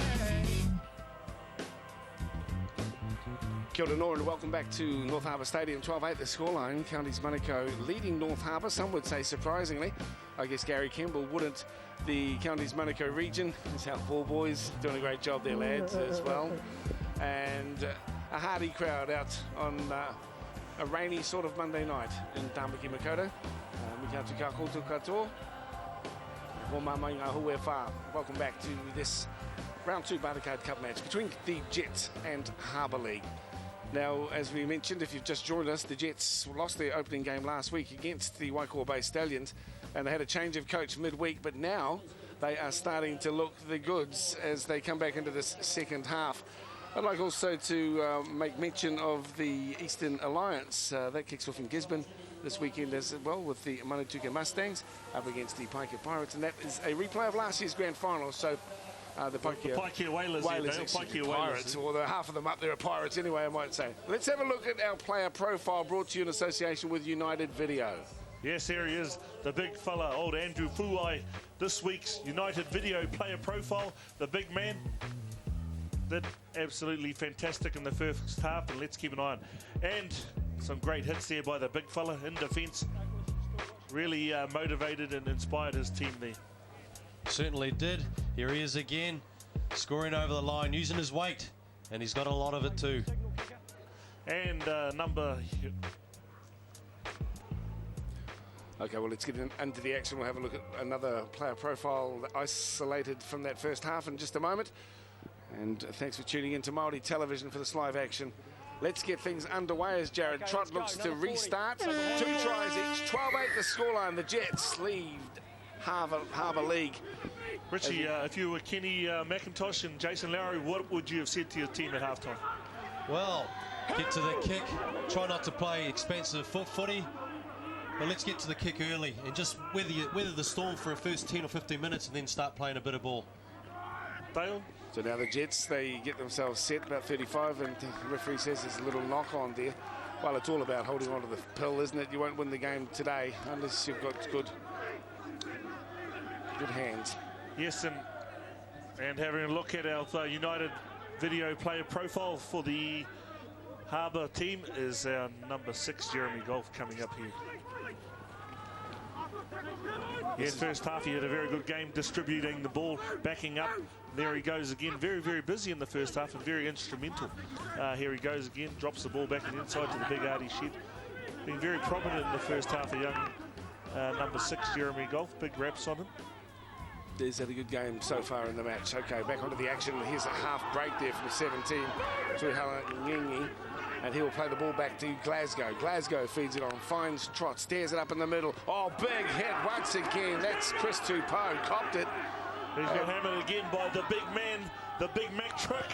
Kia ora Nora and welcome back to North Harbour Stadium. 12-8 the scoreline. Counties Manukau leading North Harbour. Some would say surprisingly. I guess Gary Campbell wouldn't. The Counties Manukau region, the South Ball boys, doing a great job there, lads, as well. And a hearty crowd out on a rainy sort of Monday night in Tāmaki Makaurau. Mika tuka koutou katoa. Ko mamai ngā hue whā. Welcome back to this round 2 Bartercard Cup match between the Jets and Harbour League. Now, as we mentioned, if you've just joined us, the Jets lost their opening game last week against the Waikawa-based Stallions, and they had a change of coach midweek, but now they are starting to look the goods as they come back into this second half. I'd like also to make mention of the Eastern Alliance. That kicks off in Gisborne this weekend as well with the Manutau Mustangs up against the Paikea Pirates, and that is a replay of last year's grand final. So the Paikea Whalers, Paikea Pirates, or the half of them up there are Pirates anyway, I might say. Let's have a look at our player profile brought to you in association with United Video. Yes, there he is, the big fella, old Andrew Fuai. This week's United Video player profile, the big man. Did absolutely fantastic in the first half, and let's keep an eye on. And some great hits there by the big fella in defence. Really motivated and inspired his team there. Certainly did. Here he is again, scoring over the line, using his weight, and he's got a lot of it too. And number... Okay, well, let's get into the action. We'll have a look at another player profile isolated from that first half in just a moment. And thanks for tuning in to Māori Television for this live action. Let's get things underway as Jared Trott looks to restart. 2 tries each, 12-8 the scoreline. The Jets lead Harbour League. Richie, if you were Kenny McIntosh and Jason Lowry, what would you have said to your team at halftime? Well, get to the kick, try not to play expensive footy, but let's get to the kick early and just weather the storm for a first 10 or 15 minutes and then start playing a bit of ball. Dale? So now the Jets, they get themselves set about 35, and the referee says there's a little knock on there. Well, it's all about holding on to the pill, isn't it? You won't win the game today unless you've got good hands. Yes, and having a look at our United Video player profile for the Harbour team is our number 6, Jeremy Golf, coming up here. Yeah, first half he had a very good game distributing the ball, backing up. There he goes again, very, very busy in the first half and very instrumental. Here he goes again, drops the ball back and inside to the big Artie Shed. Being very prominent in the first half, a young number 6, Jeremy Golf, big raps on him. He's had a good game so far in the match. Okay, back onto the action. Here's a half break there from 17 to Halangingi. And he will play the ball back to Glasgow. Glasgow feeds it on, finds Trott, stares it up in the middle. Oh, big hit once again. That's Chris Tupou, copped it. He's got hammered again by the big man, the big Mac truck.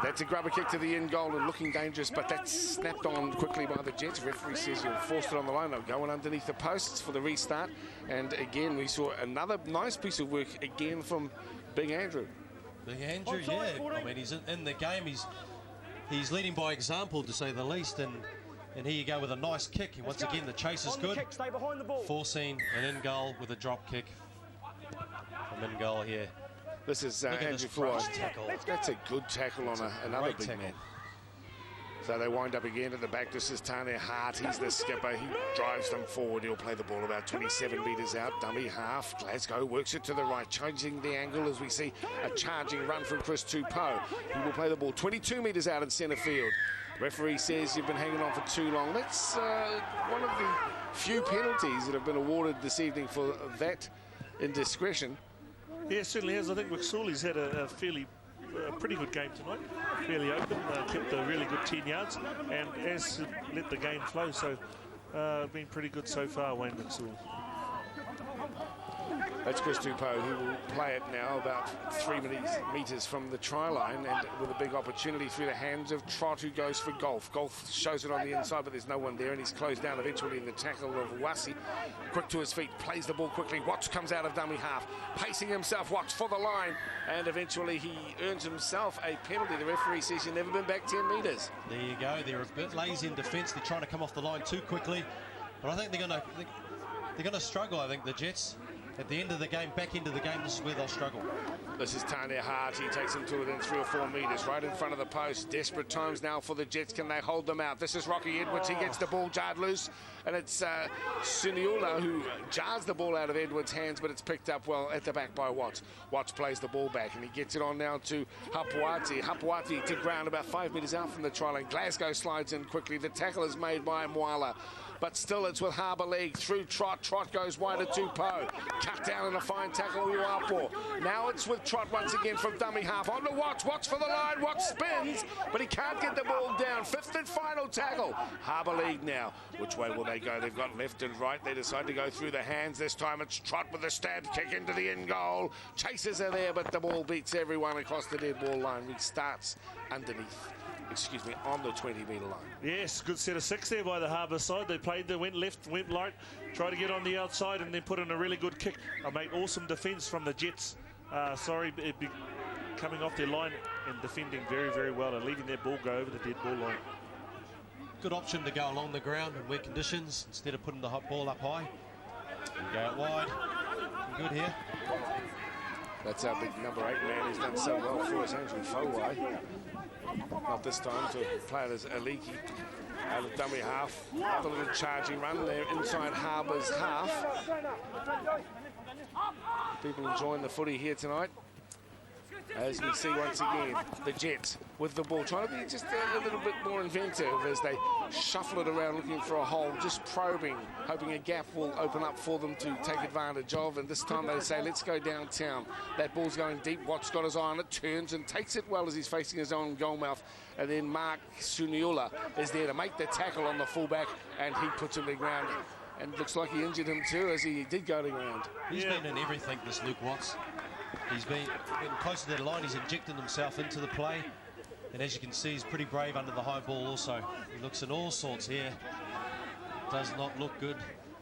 That's a grubber kick to the end goal and looking dangerous, but that's snapped on quickly by the Jets. Referee says you've forced it on the line. They're going underneath the posts for the restart. And again, we saw another nice piece of work again from Big Andrew. Big Andrew, yeah. I mean, he's in the game. He's leading by example, to say the least. And here you go with a nice kick. Once again, the chase is good. Forcing an in goal with a drop kick from in goal here. This is Andrew Fuai. That's a good tackle on another big man. So they wind up again at the back. This is Tane Hart. He's the skipper. He drives them forward. He'll play the ball about 27 metres out. Dummy half. Glasgow works it to the right, changing the angle as we see a charging run from Chris Tupou. He will play the ball 22 metres out in centre field. Referee says you've been hanging on for too long. That's one of the few penalties that have been awarded this evening for that indiscretion. Yeah, it certainly has. I think McSorley's had a pretty good game tonight. Fairly open, kept a really good 10 yards and has let the game flow. So been pretty good so far, Wayne McSorley. That's Chris Tupou, who will play it now about 3 metres from the try line, and with a big opportunity through the hands of Trott, who goes for Golf. Golf shows it on the inside, but there's no one there, and he's closed down eventually in the tackle of Wasi. Quick to his feet, plays the ball quickly. Watts comes out of dummy half, pacing himself, Watts for the line, and eventually he earns himself a penalty. The referee says you've never been back 10 metres. There you go. They're a bit lazy in defence. They're trying to come off the line too quickly. But I think they're gonna struggle. I think the Jets at the end of the game, back into the game, this is where they'll struggle. This is Tane Hart. He takes him to within 3 or 4 metres, right in front of the post. Desperate times now for the Jets. Can they hold them out? This is Rocky Edwards. He gets the ball jarred loose, and it's Suniula who jars the ball out of Edwards' hands, but it's picked up well at the back by Watts. Watts plays the ball back, and he gets it on now to Hapuati. Hapuati to ground about 5 metres out from the try line. Glasgow slides in quickly. The tackle is made by Mwala. But still it's with Harbour League through Trot. Trot goes wide to Tupou. Cut down in a fine tackle Uapo. Now it's with Trot once again from dummy half. On to Watts. Watts for the line. Watts spins, but he can't get the ball down. 5th and final tackle. Harbour League now. Which way will they go? They've got left and right. They decide to go through the hands. This time it's Trot with a stab kick into the end goal. Chasers are there, but the ball beats everyone across the dead ball line. Restarts underneath. Excuse me, on the 20-metre line. Yes, good set of 6 there by the Harbour side. They played, they went left, went right, tried to get on the outside and then put in a really good kick. Mate, awesome defence from the Jets. Coming off their line and defending very, very well and leaving their ball go over the dead ball line. Good option to go along the ground in wet conditions instead of putting the ball up high. Go out wide. Good here. That's our big number 8 man who's done so well for us, Andrew Fowai. Not this time to play it as Aliki out of dummy half. Another little charging run there inside Harbour's half. People enjoying the footy here tonight. As we see once again, the Jets with the ball, trying to be just a little bit more inventive as they shuffle it around looking for a hole, just probing, hoping a gap will open up for them to take advantage of. And this time they say, let's go downtown. That ball's going deep. Watts got his eye on it, turns and takes it well as he's facing his own goalmouth. And then Mark Suniula is there to make the tackle on the fullback, and he puts him to the ground. And looks like he injured him too as he did go to ground. He's been in everything, this Luke Watts. He's been getting close to that line. He's injecting himself into the play. And as you can see, he's pretty brave under the high ball also. He looks in all sorts here. Does not look good.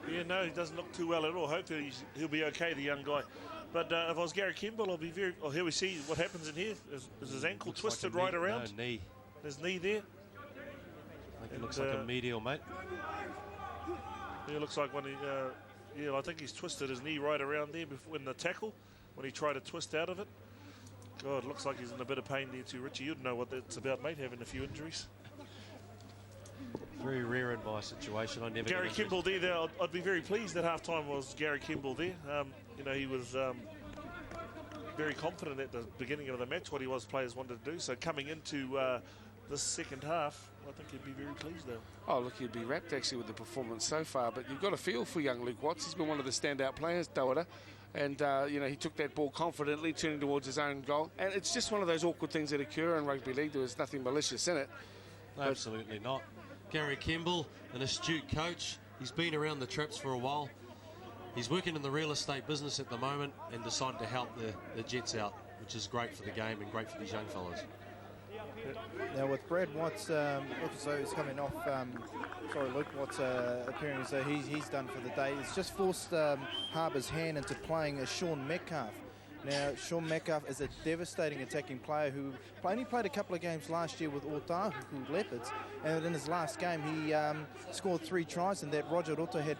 Yeah, no, he doesn't look too well at all. Hopefully he'll be okay, the young guy. But if I was Gary Kimball, I'll be very... Oh, here we see what happens in here. Is his ankle looks twisted like right around? No, knee. His knee there. I think it looks like a medial, mate. Yeah, it looks like when he... yeah, I think he's twisted his knee right around there before, in the tackle, when he tried to twist out of it. God, looks like he's in a bit of pain there too. Richie, you'd know what that's about, mate, having a few injuries. Very rare in my situation. I never. Gary Kimball there. I'd be very pleased at half-time was Gary Kimball there. You know, he was very confident at the beginning of the match, what he was players wanted to do. So coming into this second half, I think he'd be very pleased though. Oh, look, he'd be wrapped actually with the performance so far. But you've got a feel for young Luke Watts. He's been one of the standout players, Tawara. And, you know, he took that ball confidently, turning towards his own goal. And it's just one of those awkward things that occur in rugby league. There was nothing malicious in it. Absolutely not. Gary Kimball, an astute coach. He's been around the traps for a while. He's working in the real estate business at the moment and decided to help the Jets out, which is great for the game and great for these young fellas. Now with Brad Watts, looks as though he's coming off, Luke Watts appearing as though he's done for the day. It's just forced Harbour's hand into playing as Sean Metcalf. Now, Sean Metcalf is a devastating attacking player who only played a couple of games last year with Otahu Leopards, and in his last game he scored 3 tries, and that Roger Roto had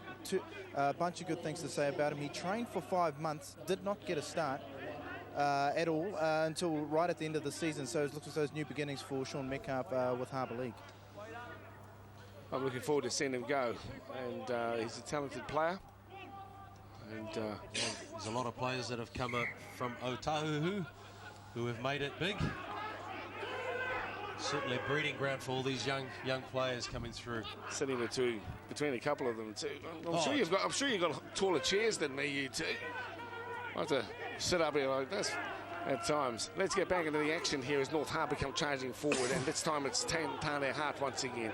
a bunch of good things to say about him. He trained for 5 months, did not get a start at all until right at the end of the season, so it looks as those new beginnings for Sean Metcalf with Harbour League. I'm looking forward to seeing him go, and he's a talented player. And there's a lot of players that have come up from Otahu who have made it big. Certainly a breeding ground for all these young players coming through. Sitting between a couple of them too. I'm sure you've got taller chairs than me, you two. I have to sit up here like this at times. Let's get back into the action here as North Harbour come charging forward, and this time it's Tane Hart once again.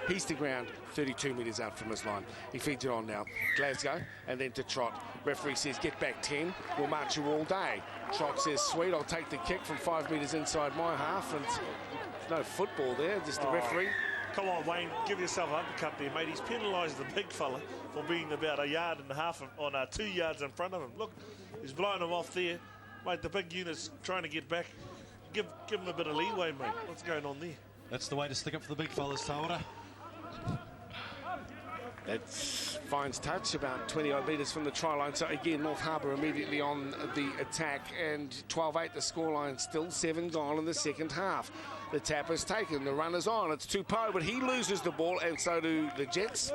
He's to ground 32 metres out from his line. He feeds it on now. Glasgow and then to Trot. Referee says get back 10. We'll march you all day. Trot says sweet, I'll take the kick from 5 metres inside my half, and no football there, just the referee. Come on, Wayne, give yourself an uppercut there, mate. He's penalised the big fella for being about 1.5 yards on 2 yards in front of him. Look, he's blowing him off there. Mate, the big unit's trying to get back. Give him a bit of leeway, mate. What's going on there? That's the way to stick up for the big fellas, Tawara. That finds touch about 20-odd metres from the try line. So again, North Harbour immediately on the attack, and 12-8 the scoreline, still 7 gone in the second half. The tap is taken, the run is on. It's Tupou, but he loses the ball, and so do the Jets.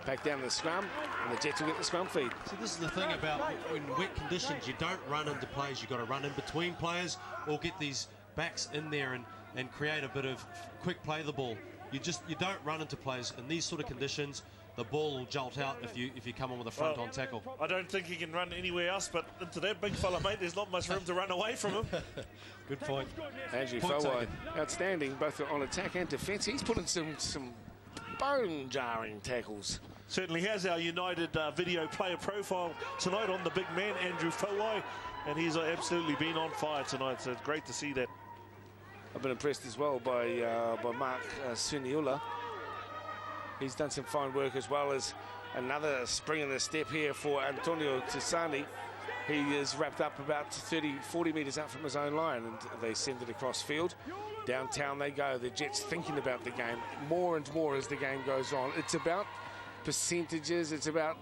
Back down to the scrum, and the Jets will get the scrum feed. So this is the thing about when wet conditions, you don't run into players, you've got to run in between players or get these backs in there and create a bit of quick play the ball. You don't run into players in these sort of conditions. The ball will jolt out if you come on with a front-on tackle. I don't think he can run anywhere else, but into that big fella, mate, there's not much room to run away from him. Good point. Andrew Fowai, outstanding, both on attack and defence. He's put in some bone-jarring tackles. Certainly has. Our United video player profile tonight on the big man, Andrew Fowai, and he's absolutely been on fire tonight, so it's great to see that. I've been impressed as well by Mark Suniula. He's done some fine work, as well as another spring in the step here for Antonio Tisani. He is wrapped up about 30-40 metres out from his own line, and they send it across field. Downtown they go. The Jets thinking about the game more and more as the game goes on. It's about percentages, it's about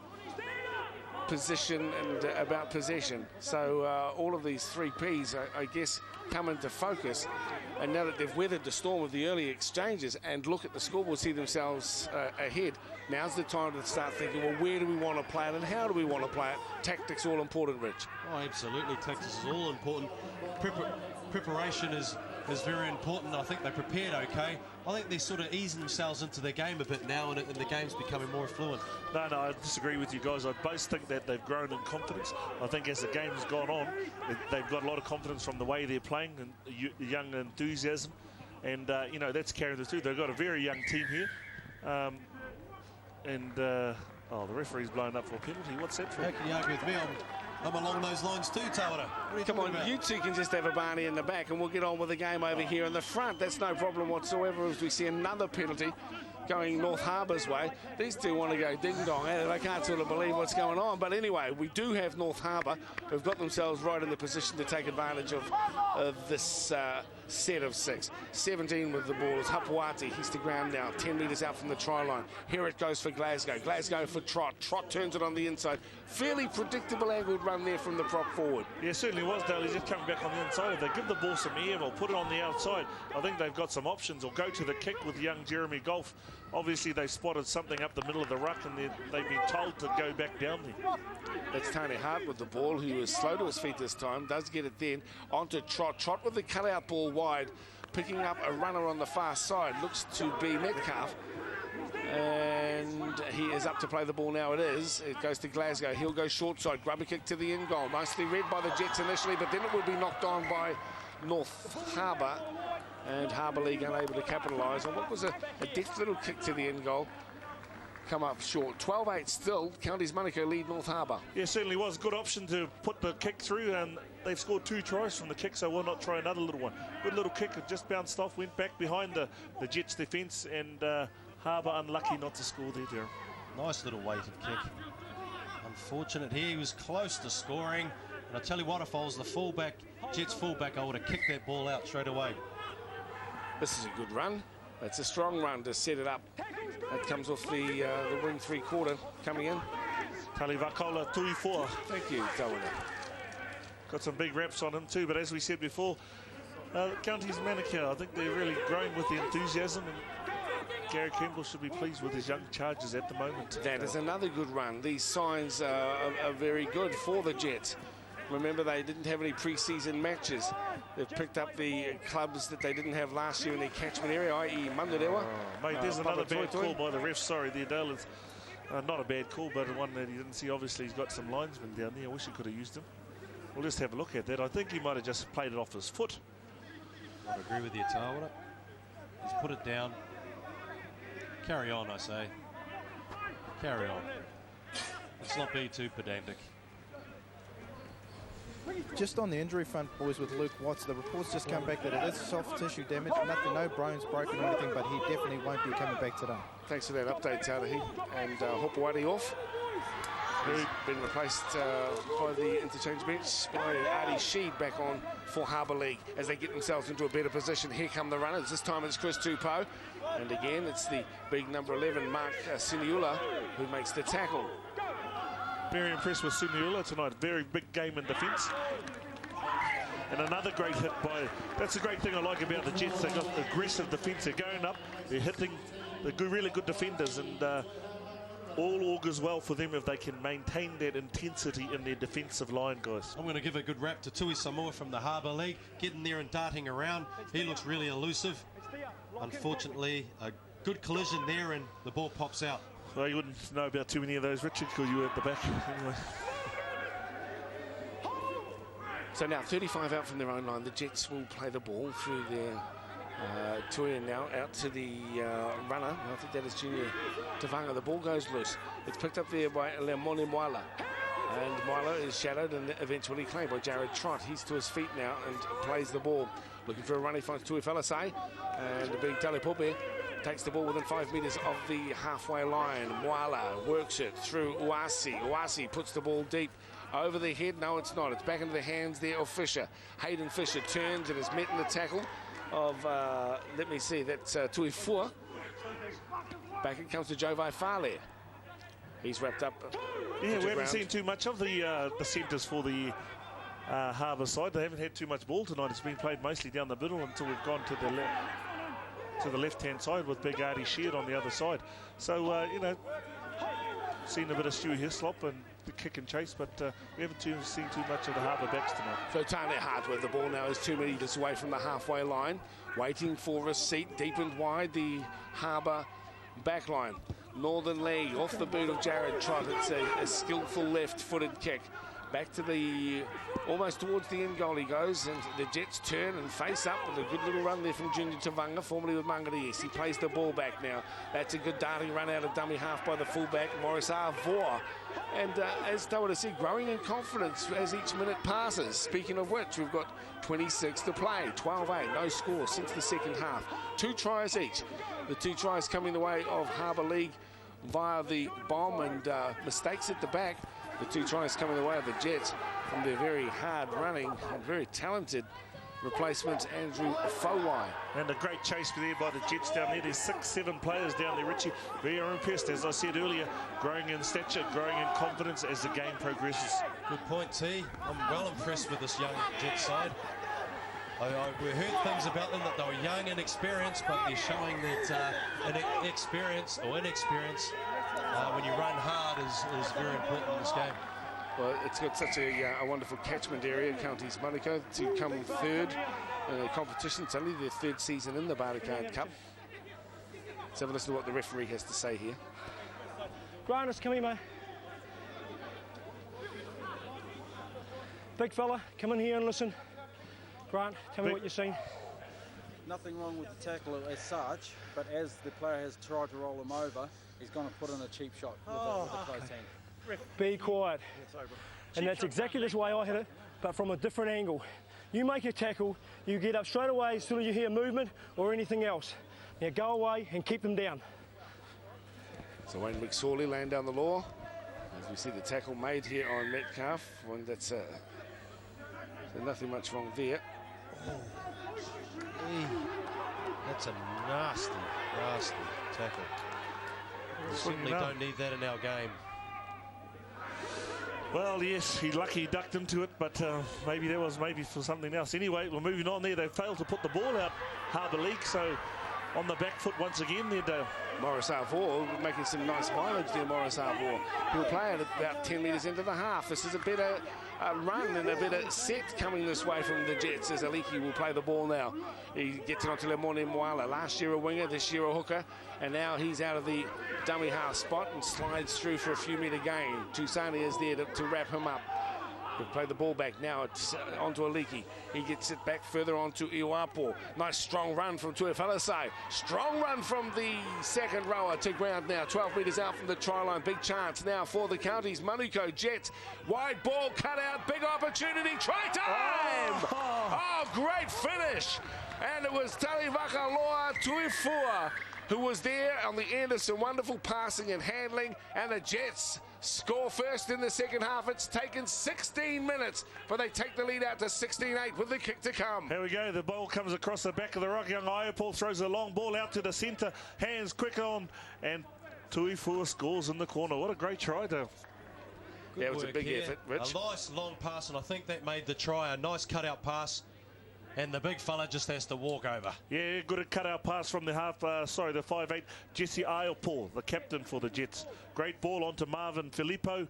position and about possession. So all of these 3 Ps, I guess, come into focus. And now that they've weathered the storm of the early exchanges and look at the scoreboard, see themselves ahead, now's the time to start thinking, well, where do we want to play it and how do we want to play it? Tactics all important, Rich. Oh, absolutely. Tactics is all important. Preparation is very important. I think they prepared okay. I think they're sort of easing themselves into their game a bit now, and the game's becoming more fluent. No, I disagree with you guys. I both think that they've grown in confidence. I think as the game's gone on, they've got a lot of confidence from the way they're playing and young enthusiasm. And, you know, that's carrying them through. They've got a very young team here. The referee's blown up for a penalty. What's that for? How can you argue with me? I'm along those lines too, Tawara. Come on, you two can just have a Barney in the back and we'll get on with the game over here in the front. That's no problem whatsoever, as we see another penalty going North Harbour's way. These two want to go ding-dong. They can't sort of believe what's going on. But anyway, we do have North Harbour who've got themselves right in the position to take advantage of this set of 6. 17 with the ball is Hapuati. He's to ground now, 10 metres out from the try line. Here it goes for Glasgow. Glasgow for Trott. Trott turns it on the inside. Fairly predictable angled run there from the prop forward. Yeah, certainly was, Dale. He's just coming back on the inside. If they give the ball some air or put it on the outside, I think they've got some options, or go to the kick with young Jeremy Golf. Obviously, they spotted something up the middle of the ruck, and they've been told to go back down there. That's Tony Hart with the ball, who is slow to his feet this time, does get it then onto Trott. Trott with the cutout ball wide, picking up a runner on the far side. Looks to be Metcalf. And he is up to play the ball now. It is. It goes to Glasgow. He'll go short side. Grubber kick to the end goal. Nicely read by the Jets initially, but then it will be knocked on by North Harbour. And Harbour League unable to capitalise on what was a deft little kick to the end goal. Come up short. 12-8 still. Counties Manukau lead North Harbour. Yeah, certainly was a good option to put the kick through, and they've scored 2 tries from the kick, so why not try another little one? Good little kick. It just bounced off, went back behind the Jets' defence, and Harbour unlucky not to score there, Darren. Nice little weighted kick. Unfortunate here. He was close to scoring. And I tell you what, if I was the fullback, Jets fullback, I would have kicked that ball out straight away. This is a good run. That's a strong run to set it up. That comes off the wing 3/4 coming in. Talivakola Tuifua. Thank you, Tawana. Got some big reps on him too, but as we said before, Counties Manukau, I think they're really growing with the enthusiasm, and Gary Campbell should be pleased with his young charges at the moment. That is another good run. These signs are very good for the Jets. Remember, they didn't have any pre-season matches. They've picked up the clubs that they didn't have last year in their catchment area, i.e. Mundarewa. Mate, there's another bad call by the ref. Sorry, there, Dale. It's not a bad call, but one that he didn't see. Obviously, he's got some linesmen down there. I wish he could have used him. We'll just have a look at that. I think he might have just played it off his foot. I agree with you, Tawara. He's put it down. Carry on, I say. Carry on. Let's not be too pedantic. Just on the injury front, boys, with Luke Watts, the reports just come back that it is soft tissue damage. Nothing, no bones broken or anything, but he definitely won't be coming back today. Thanks for that update, Taudahi. And Hopewadi off. Been replaced by the interchange bench by Artie Sheed back on for Harbour League as they get themselves into a better position. Here come the runners. This time it's Chris Tupou. And again, it's the big number 11, Mark Siniula, who makes the tackle. Very impressed with Siniula tonight. Very big game in defence. And another great hit by... That's the great thing I like about the Jets. They've got aggressive defence. They're going up. They're hitting the really good defenders. And all augurs well for them if they can maintain that intensity in their defensive line, guys. I'm going to give a good rap to Tui Samoa from the Harbour League. Getting there and darting around. He looks really elusive. Unfortunately, a good collision there and the ball pops out. Well, you wouldn't know about too many of those, Richard, because you were at the back. Anyway. So now 35 out from their own line. The Jets will play the ball through their Tui now out to the runner. I think that is Junior Tavanga. The ball goes loose. It's picked up there by Lemoni Moila. And Moila is shadowed and eventually claimed by Jared Trott. He's to his feet now and plays the ball. Looking for a run, he finds Tui Falasai. And the big Talipope takes the ball within 5 metres of the halfway line. Moila works it through Uasi. Uasi puts the ball deep. Over the head, no it's not. It's back into the hands there of Fisher. Hayden Fisher turns and is met in the tackle of, let me see, that's Tui Fua. Back it comes to Jovai Fale. He's wrapped up. Yeah, we haven't seen too much of the centres for the Harbour side. They haven't had too much ball tonight. It's been played mostly down the middle until we've gone to the left-hand side with big Artie Sheard on the other side. So, you know, seen a bit of Stewie Hislop and the kick and chase, but we haven't seen too much of the Harbour backs tonight. So Tane Hardware, the ball now is 2 metres away from the halfway line, waiting for a seat deep and wide, the Harbour back line. Northern League off the boot of Jared Trott. It's a skillful left-footed kick. Back to the, almost towards the end goal he goes, and the Jets turn and face up with a good little run there from Junior Tavanga, formerly with Mangariesi. He plays the ball back now. That's a good darting run out of dummy half by the fullback, Maurice Arvour. And as Tawa to see, growing in confidence as each minute passes. Speaking of which, we've got 26 to play, 12-8, no score since the second half. 2 tries each. The 2 tries coming the way of Harbour League via the bomb and mistakes at the back. The 2 tries coming the way of the Jets from their very hard running and very talented replacement, Andrew Fowai. And a great chase there by the Jets down there. There's 6-7 players down there, Richie. Very impressed, as I said earlier, growing in stature, growing in confidence as the game progresses. Good point, T. I'm well impressed with this young Jets side. We heard things about them that they were young and experienced, but they're showing that inexperience when you run hard is very important in this game. Well, it's got such a wonderful catchment area, Counties Manukau, to come third in a competition. It's only their 3rd season in the Bartercard Cup. Let's have a listen to what the referee has to say here. Grant, come here, mate. Big fella, come in here and listen. Grant, tell me what you've seen. Nothing wrong with the tackle as such, but as the player has tried to roll him over, he's going to put in a cheap shot with a close hand. Be quiet. And that's exactly the way I hit it, but from a different angle. You make a tackle, you get up straight away as soon as you hear movement or anything else. Now go away and keep them down. So Wayne McSorley laying down the law. As we see the tackle made here on Metcalf. One that's so nothing much wrong there. That's a nasty tackle. We certainly don't need that in our game. Well, yes, he's lucky he ducked into it, but maybe that was for something else. Anyway, we're moving on there. They failed to put the ball out, Harbour League, so on the back foot once again there, Dale. Maurice Arvour making some nice mileage there, Maurice Arvour. He'll play it about 10 metres into the half. This is a better run and a better set coming this way from the Jets as Aliki will play the ball now. He gets it onto Lemoni Moala. Last year a winger, this year a hooker, and now he's out of the dummy half spot and slides through for a few metre gain. Tusani is there to wrap him up. We'll play the ball back now. It's onto Aliki. He gets it back further on to Iwapo. Nice strong run from Tuifalasai. Strong run from the second rower to ground now. 12 metres out from the try line. Big chance now for the Counties. Manukau Jets. Wide ball cut out. Big opportunity. Try time! Oh, great finish. And it was Talivaka Loa Tuifua who was there on the end of some wonderful passing and handling, and the Jets score first in the second half. It's taken 16 minutes, but they take the lead out to 16-8 with the kick to come. Here we go. The ball comes across the back of the rock. Young Iopol throws a long ball out to the centre. Hands quick on, and Tuifua scores in the corner. What a great try, though. Yeah, it was a big effort, Rich. A nice long pass, and I think that made the try. A nice cutout pass, and the big fella just has to walk over. Yeah, good at cutout pass from the the 5'8", Jesse Iopol, the captain for the Jets. Great ball onto Marvin Filippo,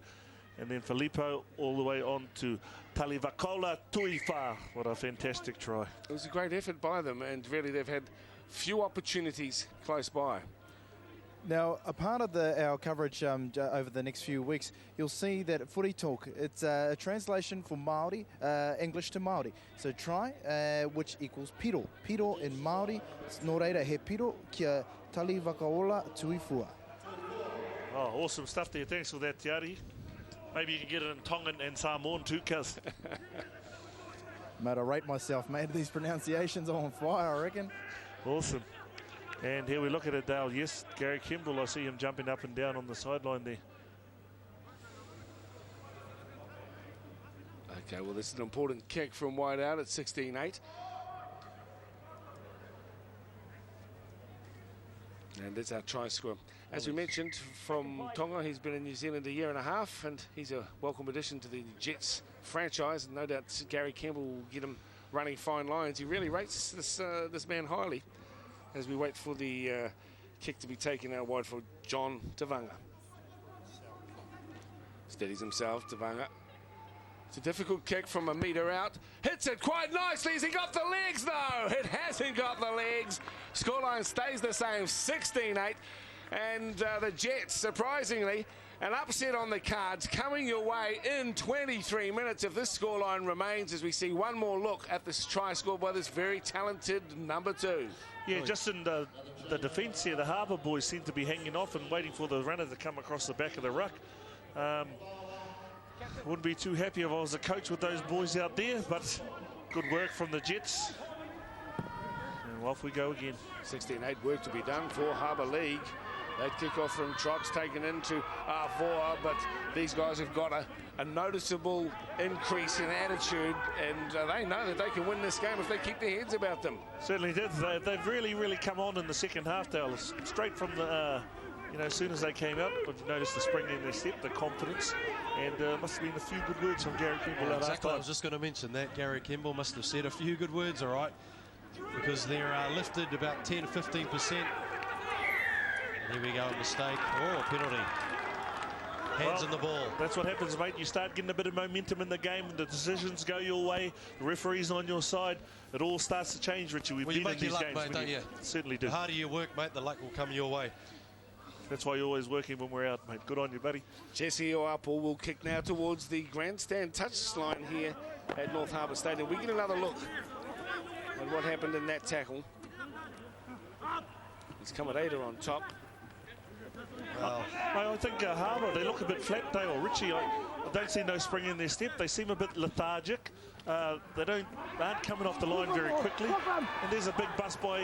and then Filippo all the way on to Talivakola Tuifa. What a fantastic try. It was a great effort by them, and really they've had few opportunities close by. Now, a part of our coverage over the next few weeks, you'll see that Footy Talk, it's a translation from Māori, English to Māori. So try, which equals piro. Piro in Māori, nō reira he piro kia Talivakola Tuifua. Oh, awesome stuff there. Thanks for that, Tiari. Maybe you can get it in Tongan and Samoan too, cuz. Mate, I rate myself, mate. These pronunciations are on fire, I reckon. Awesome. And here we look at it, Dale. Yes, Gary Kimball, I see him jumping up and down on the sideline there. Okay, well, this is an important kick from wide out at 16-8. And there's our try score. As we mentioned, from Tonga, he's been in New Zealand a year and a half, and he's a welcome addition to the Jets franchise. And no doubt Gary Campbell will get him running fine lines. He really rates this man highly, as we wait for the kick to be taken out wide for John Tavanga. Steadies himself, Tavanga. It's a difficult kick from a metre out. Hits it quite nicely. Has he got the legs? No, it hasn't got the legs. Scoreline stays the same, 16-8. And the Jets, surprisingly, an upset on the cards coming your way in 23 minutes if this scoreline remains, as we see one more look at this try scored by this very talented number 2. Yeah, just in the defence here, the Harbour boys seem to be hanging off and waiting for the runner to come across the back of the ruck. Wouldn't be too happy if I was a coach with those boys out there, but good work from the Jets. And off we go again. 16-8 work to be done for Harbour League. That kick-off from Trots taken into Avoa, but these guys have got a noticeable increase in attitude, and they know that they can win this game if they keep their heads about them. Certainly did. They've really come on in the second half, Dale. Straight from the, as soon as they came out, you've noticed the spring in their step, the confidence, and must have been a few good words from Gary Kimball. Yeah, exactly. I was just going to mention that. Gary Kimball must have said a few good words, all right, because they're lifted about 10-15%. Here we go, a mistake. Oh, a penalty. Hands on the ball. That's what happens, mate. You start getting a bit of momentum in the game, the decisions go your way, the referee's on your side. It all starts to change, Richie. We've been in these games, mate, don't you? Certainly do. The harder you work, mate, the luck will come your way. That's why you're always working when we're out, mate. Good on you, buddy. Jesse Oapol will kick now towards the grandstand touchline here at North Harbour Stadium. We get another look at what happened in that tackle. It's Kamarader on top. Well, I think Harbour, they look a bit flat, Dale. Richie, I don't see no spring in their step. They seem a bit lethargic. They aren't coming off the line very quickly. And there's a big bust by...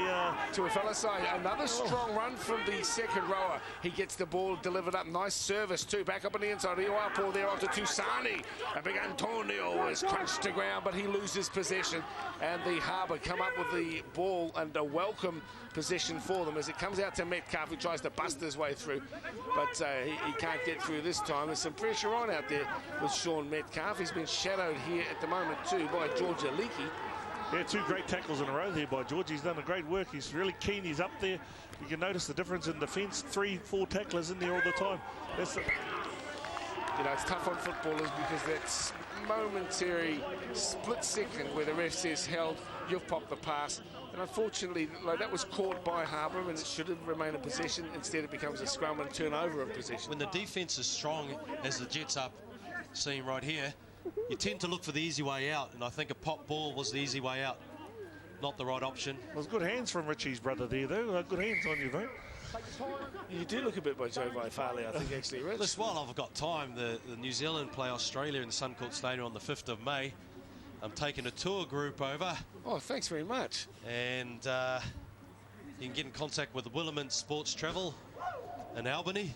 to a fella side. Another strong run from the second rower. He gets the ball delivered up. Nice service too. Back up on the inside. Ioapol there onto Tusani. A big Antonio is crunched to ground, but he loses possession. And the Harbour come up with the ball, and a welcome possession for them as it comes out to Metcalf, who tries to bust his way through. But he can't get through this time. There's some pressure on out there with Sean Metcalf. He's been shadowed here at the moment too by George Aliki. Yeah, 2 great tackles in a row there by George. He's done a great work. He's really keen. He's up there. You can notice the difference in defence. 3-4 tacklers in there all the time. It's tough on footballers because that's momentary split second where the ref says held, you've popped the pass. And unfortunately, that was caught by Harbour, and it should have remained in possession. Instead, it becomes a scrum and turnover of possession. When the defence is strong, as the Jets up, seeing right here, you tend to look for the easy way out, and I think a pop ball was the easy way out, not the right option. Well, it was good hands from Richie's brother there, though. Good hands on you, though. You do look a bit by Joe Farley, I think, actually, Rich. Listen, while I've got time, the New Zealand play Australia in the Suncourt Stadium on the 5th of May. I'm taking a tour group over. Oh, thanks very much. And You can get in contact with Willamette Sports Travel in Albany.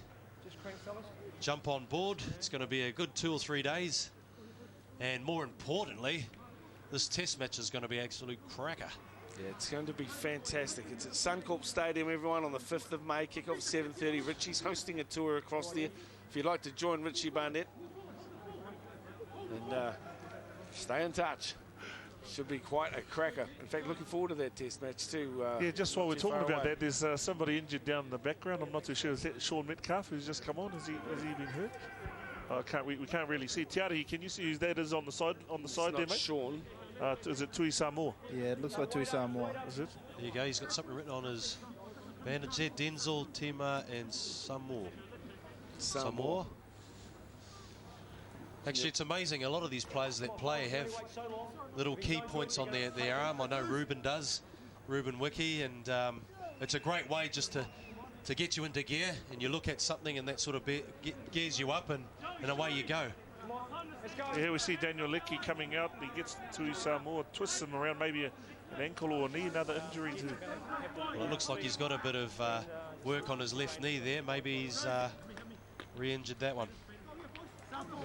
Jump on board. It's going to be a good 2 or 3 days. And more importantly, this test match is going to be absolute cracker. Yeah, it's going to be fantastic. It's at Suncorp Stadium, everyone, on the 5th of May. Kick-off 7:30. Richie's hosting a tour across there. If you'd like to join Richie Barnett, and stay in touch. Should be quite a cracker. In fact, looking forward to that test match too. Yeah, just while we're talking about that, there's somebody injured down in the background. I'm not too sure. Is that Sean Metcalf who's just come on? Has he been hurt? We can't really see. Tiari, can you see who that is on the side there, mate? Sean. Is it Tui Samoa? Yeah, it looks like Tui Samoa. Is it? There you go. He's got something written on his bandage there. Denzel, Tima, and Samoa. Actually, it's amazing. A lot of these players that play have little key points on their arm. I know Ruben does, Ruben Wiki, and it's a great way just to get you into gear, and you look at something and that sort of gears you up, and away you go. Here we see Daniel Leckie coming out. He gets to Samoa, twists him around, maybe an ankle or a knee, another injury too. Well, it looks like he's got a bit of work on his left knee there. Maybe he's re-injured that one.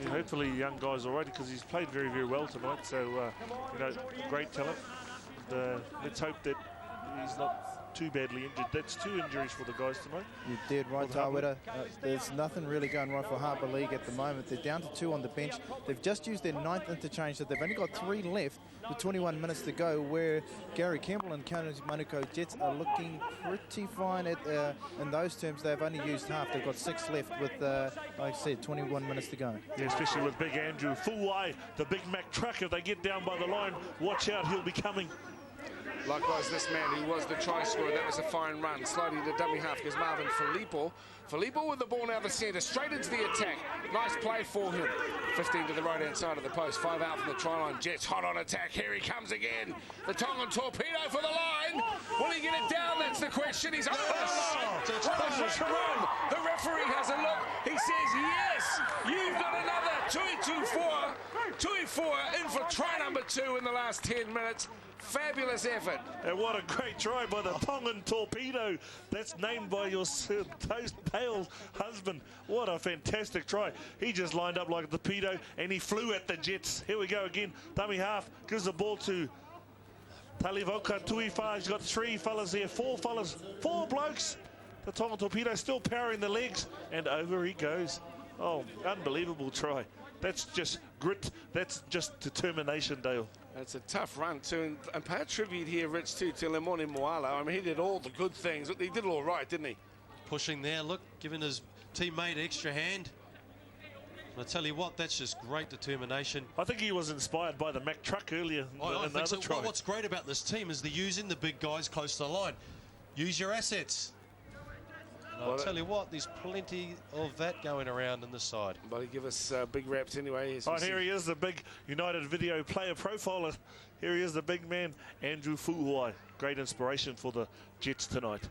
Yeah, hopefully the young guy's all right, because he's played very, very well tonight. So, you know, great talent. And, let's hope that he's not too badly injured. That's 2 injuries for the guys tonight. You did right, Tawera. There's nothing really going right for Harbour League at the moment. They're down to 2 on the bench. They've just used their 9th interchange, so they've only got 3 left with 21 minutes to go, where Gary Campbell and County's Manukau Jets are looking pretty fine in those terms. They've only used half. They've got 6 left with, like I said, 21 minutes to go. Yeah, especially with big Andrew Fuwai, the Big Mac truck. If they get down by the line, watch out, he'll be coming. Likewise, this man who was the try scorer, that was a fine run. Sliding to dummy half goes Marvin Filippo. Filippo with the ball now the centre, straight into the attack. Nice play for him. 15 to the right-hand side of the post, 5 out from the try line. Jets hot on attack. Here he comes again. The Tongan torpedo for the line. Will he get it down? That's the question. He's over the line. The referee has a look. He says, yes, you've got another. Tui Fua in for try number 2 in the last 10 minutes. Fabulous effort. And what a great try by the Tongan torpedo. That's named by your toast pale husband. What a fantastic try. He just lined up like a torpedo and he flew at the Jets. Here we go again. Dummy half gives the ball to Talivoka Tuifa. He's got 3 fellas there, 4 fellas, 4 blokes. The Tongan torpedo still powering the legs, and over he goes. Oh, unbelievable try. That's just grit. That's just determination, Dale. That's a tough run too, and pay a tribute here, Rich, too, to Lemoni Moala. I mean, he did all the good things. He did it all right, didn't he? Pushing there, look, giving his teammate extra hand. And I tell you what, that's just great determination. I think he was inspired by the Mack truck earlier in the other try. Well, what's great about this team is they're using the big guys close to the line. Use your assets. I'll tell you what, there's plenty of that going around in this side. But he give us big raps anyway. Oh, here he is, the big United Video player profiler. Here he is, the big man, Andrew Fuwai. Great inspiration for the Jets tonight.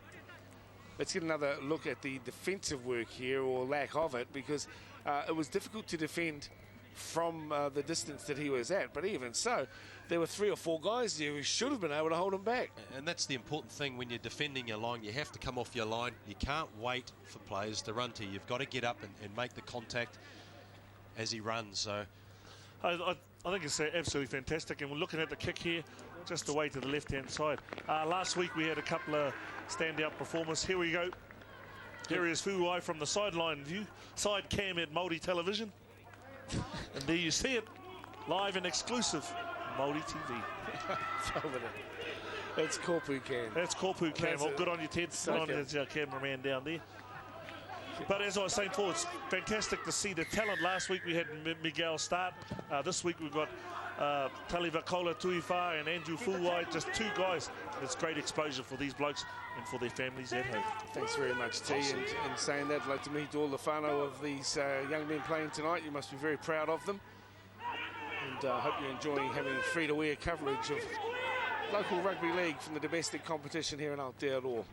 Let's get another look at the defensive work here, or lack of it, because it was difficult to defend from the distance that he was at. But even so, there were 3 or 4 guys there who should have been able to hold him back. And that's the important thing when you're defending your line. You have to come off your line. You can't wait for players to run to you. You've got to get up and make the contact as he runs. So I think it's absolutely fantastic. And we're looking at the kick here, just away to the left-hand side. Last week we had a couple of standout performers. Here we go. Here is Fuwai from the sideline view, side cam at Māori television. And there you see it, live and exclusive, Māori TV. That's Korpu Cam. That's Korpu Cam. Oh, good on you, Ted. Good on you, that's our cameraman down there. But as I was saying before, it's fantastic to see the talent. Last week we had Miguel start. This week we've got Talivakola Tuifa and Andrew Fuwai, just 2 guys. It's great exposure for these blokes and for their families at home. Thanks very much, T. And saying that, I'd like to meet all the whānau of these young men playing tonight. You must be very proud of them. And I hope you're enjoying having free-to-air coverage of local rugby league from the domestic competition here in Aotearoa.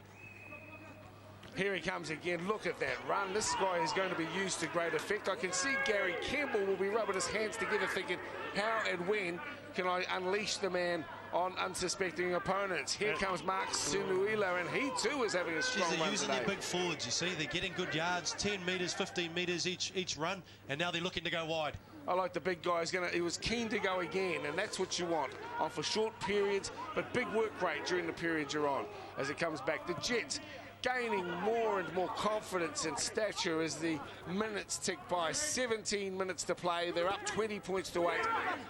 Here he comes again. Look at that run. This guy is going to be used to great effect. I can see Gary Campbell will be rubbing his hands together thinking, how and when can I unleash the man on unsuspecting opponents. Here comes Mark Sunuilo, and he too is having a strong They're run using today. their big forwards, you see. They're getting good yards, 10 metres, 15 metres each run, and now they're looking to go wide. I like the big guy. He was keen to go again, and that's what you want. On for short periods, but big work rate during the period you're on as it comes back. The Jets gaining more and more confidence and stature as the minutes tick by. 17 minutes to play. They're up 20 points to 8,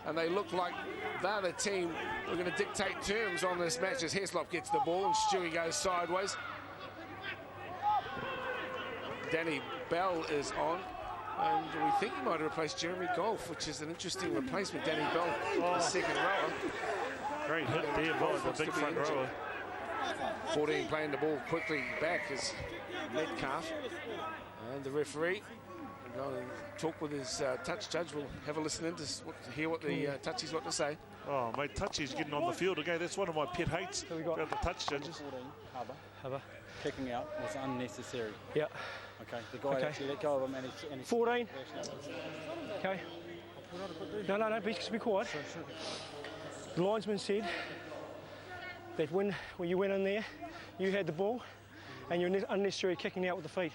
and they look like they're the team who are going to dictate terms on this match as Heslop gets the ball and Stewie goes sideways. Danny Bell is on, and we think he might have replaced Jeremy Golf, which is an interesting replacement. Danny Bell, the second rower. Great hit there by the big front rower. 14 playing the ball quickly back is Metcalf, and the referee will go and talk with his touch judge. We'll have a listen in to hear what the touchy's got to say. Oh, mate, touchy's getting on the field again. That's one of my pet hates about the touch judges. Harbour. Kicking out was unnecessary. Yeah. Okay, the guy actually let go of him and he 14. Okay. No, be quiet. The linesman said that when you went in there, you had the ball and you're unnecessary kicking out with the feet.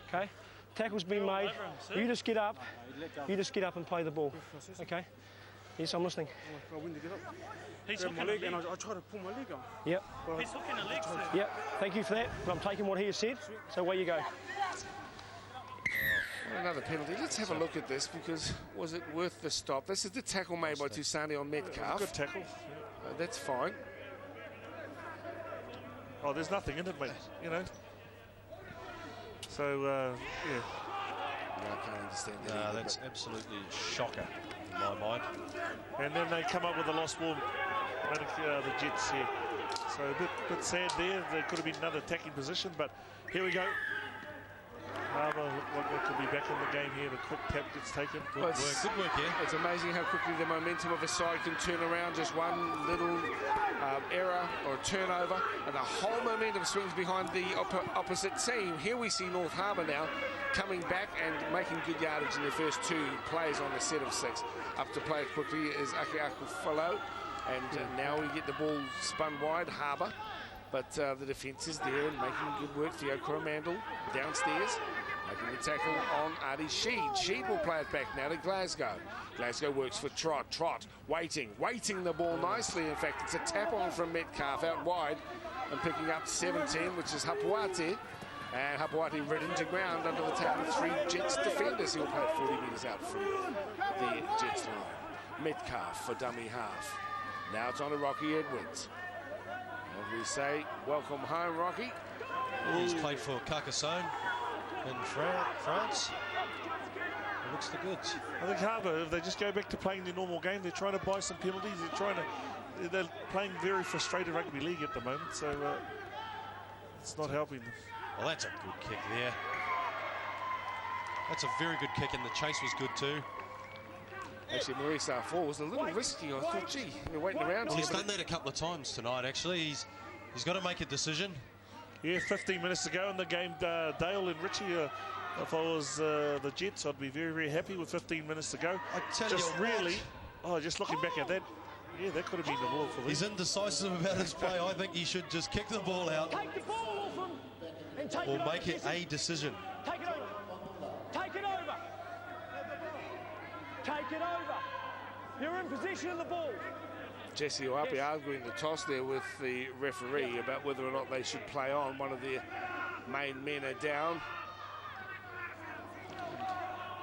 Okay? Tackle's been made. You just get up. You just get up and play the ball. Okay? Yes, I'm listening. He's hooking a leg and I try to pull my leg on. Yep. He's hooking a leg, sir. Yep. Thank you for that. But I'm taking what he has said. So away you go. Another penalty. Let's have a look at this, because was it worth the stop? This is the tackle made by Tusani on Metcalf. Good tackle. That's fine. Oh, there's nothing in it, mate, you know. So, yeah. I can't understand that. That's absolutely shocker in my mind. And then they come up with a lost ball, the Jets here. So a bit sad there. There could have been another attacking position, but here we go. Harbour look like could be back in the game here. The quick tap gets taken. Good work here. It's amazing how quickly the momentum of a side can turn around. Just one little error or a turnover, and the whole momentum swings behind the opposite team. Here we see North Harbour now coming back and making good yardage in their first 2 plays on the set of 6. Up to play quickly is Akiaku Follow, and now we get the ball spun wide, Harbour. But the defence is there and making good work. Theo Coromandel downstairs, making the tackle on Artie Sheed. Sheed will play it back now to Glasgow. Glasgow works for Trot. Trot waiting the ball nicely. In fact, it's a tap on from Metcalf out wide and picking up 17, which is Hapuati. And Hapuati ridden to ground under the tackle of 3 Jets defenders. He'll play it 40 metres out from the Jets line. Metcalf for dummy half. Now it's on to Rocky Edwards. And we say, welcome home, Rocky. He's played for Carcassonne in France. It looks the goods. I think Harbour, if they just go back to playing their normal game, they're trying to buy some penalties. They're playing very frustrated rugby league at the moment, so it's not helping them. Well, that's a good kick there. That's a very good kick, and the chase was good too. Actually, Maurice Arfor was a little risky. I thought, gee, we're waiting around. Well, he's done that a couple of times tonight, actually. He's got to make a decision. Yeah, 15 minutes to go in the game. Dale and Richie, if I was the Jets, I'd be very, very happy with 15 minutes to go. I tell just you really, just looking back at that, yeah, that could have been the ball for them. He's indecisive about his play. I think he should just kick the ball out or make it a decision. Take it over. Take it over. Take it over. You're in possession of the ball. Jesse Oapi arguing the toss there with the referee about whether or not they should play on. One of their main men are down.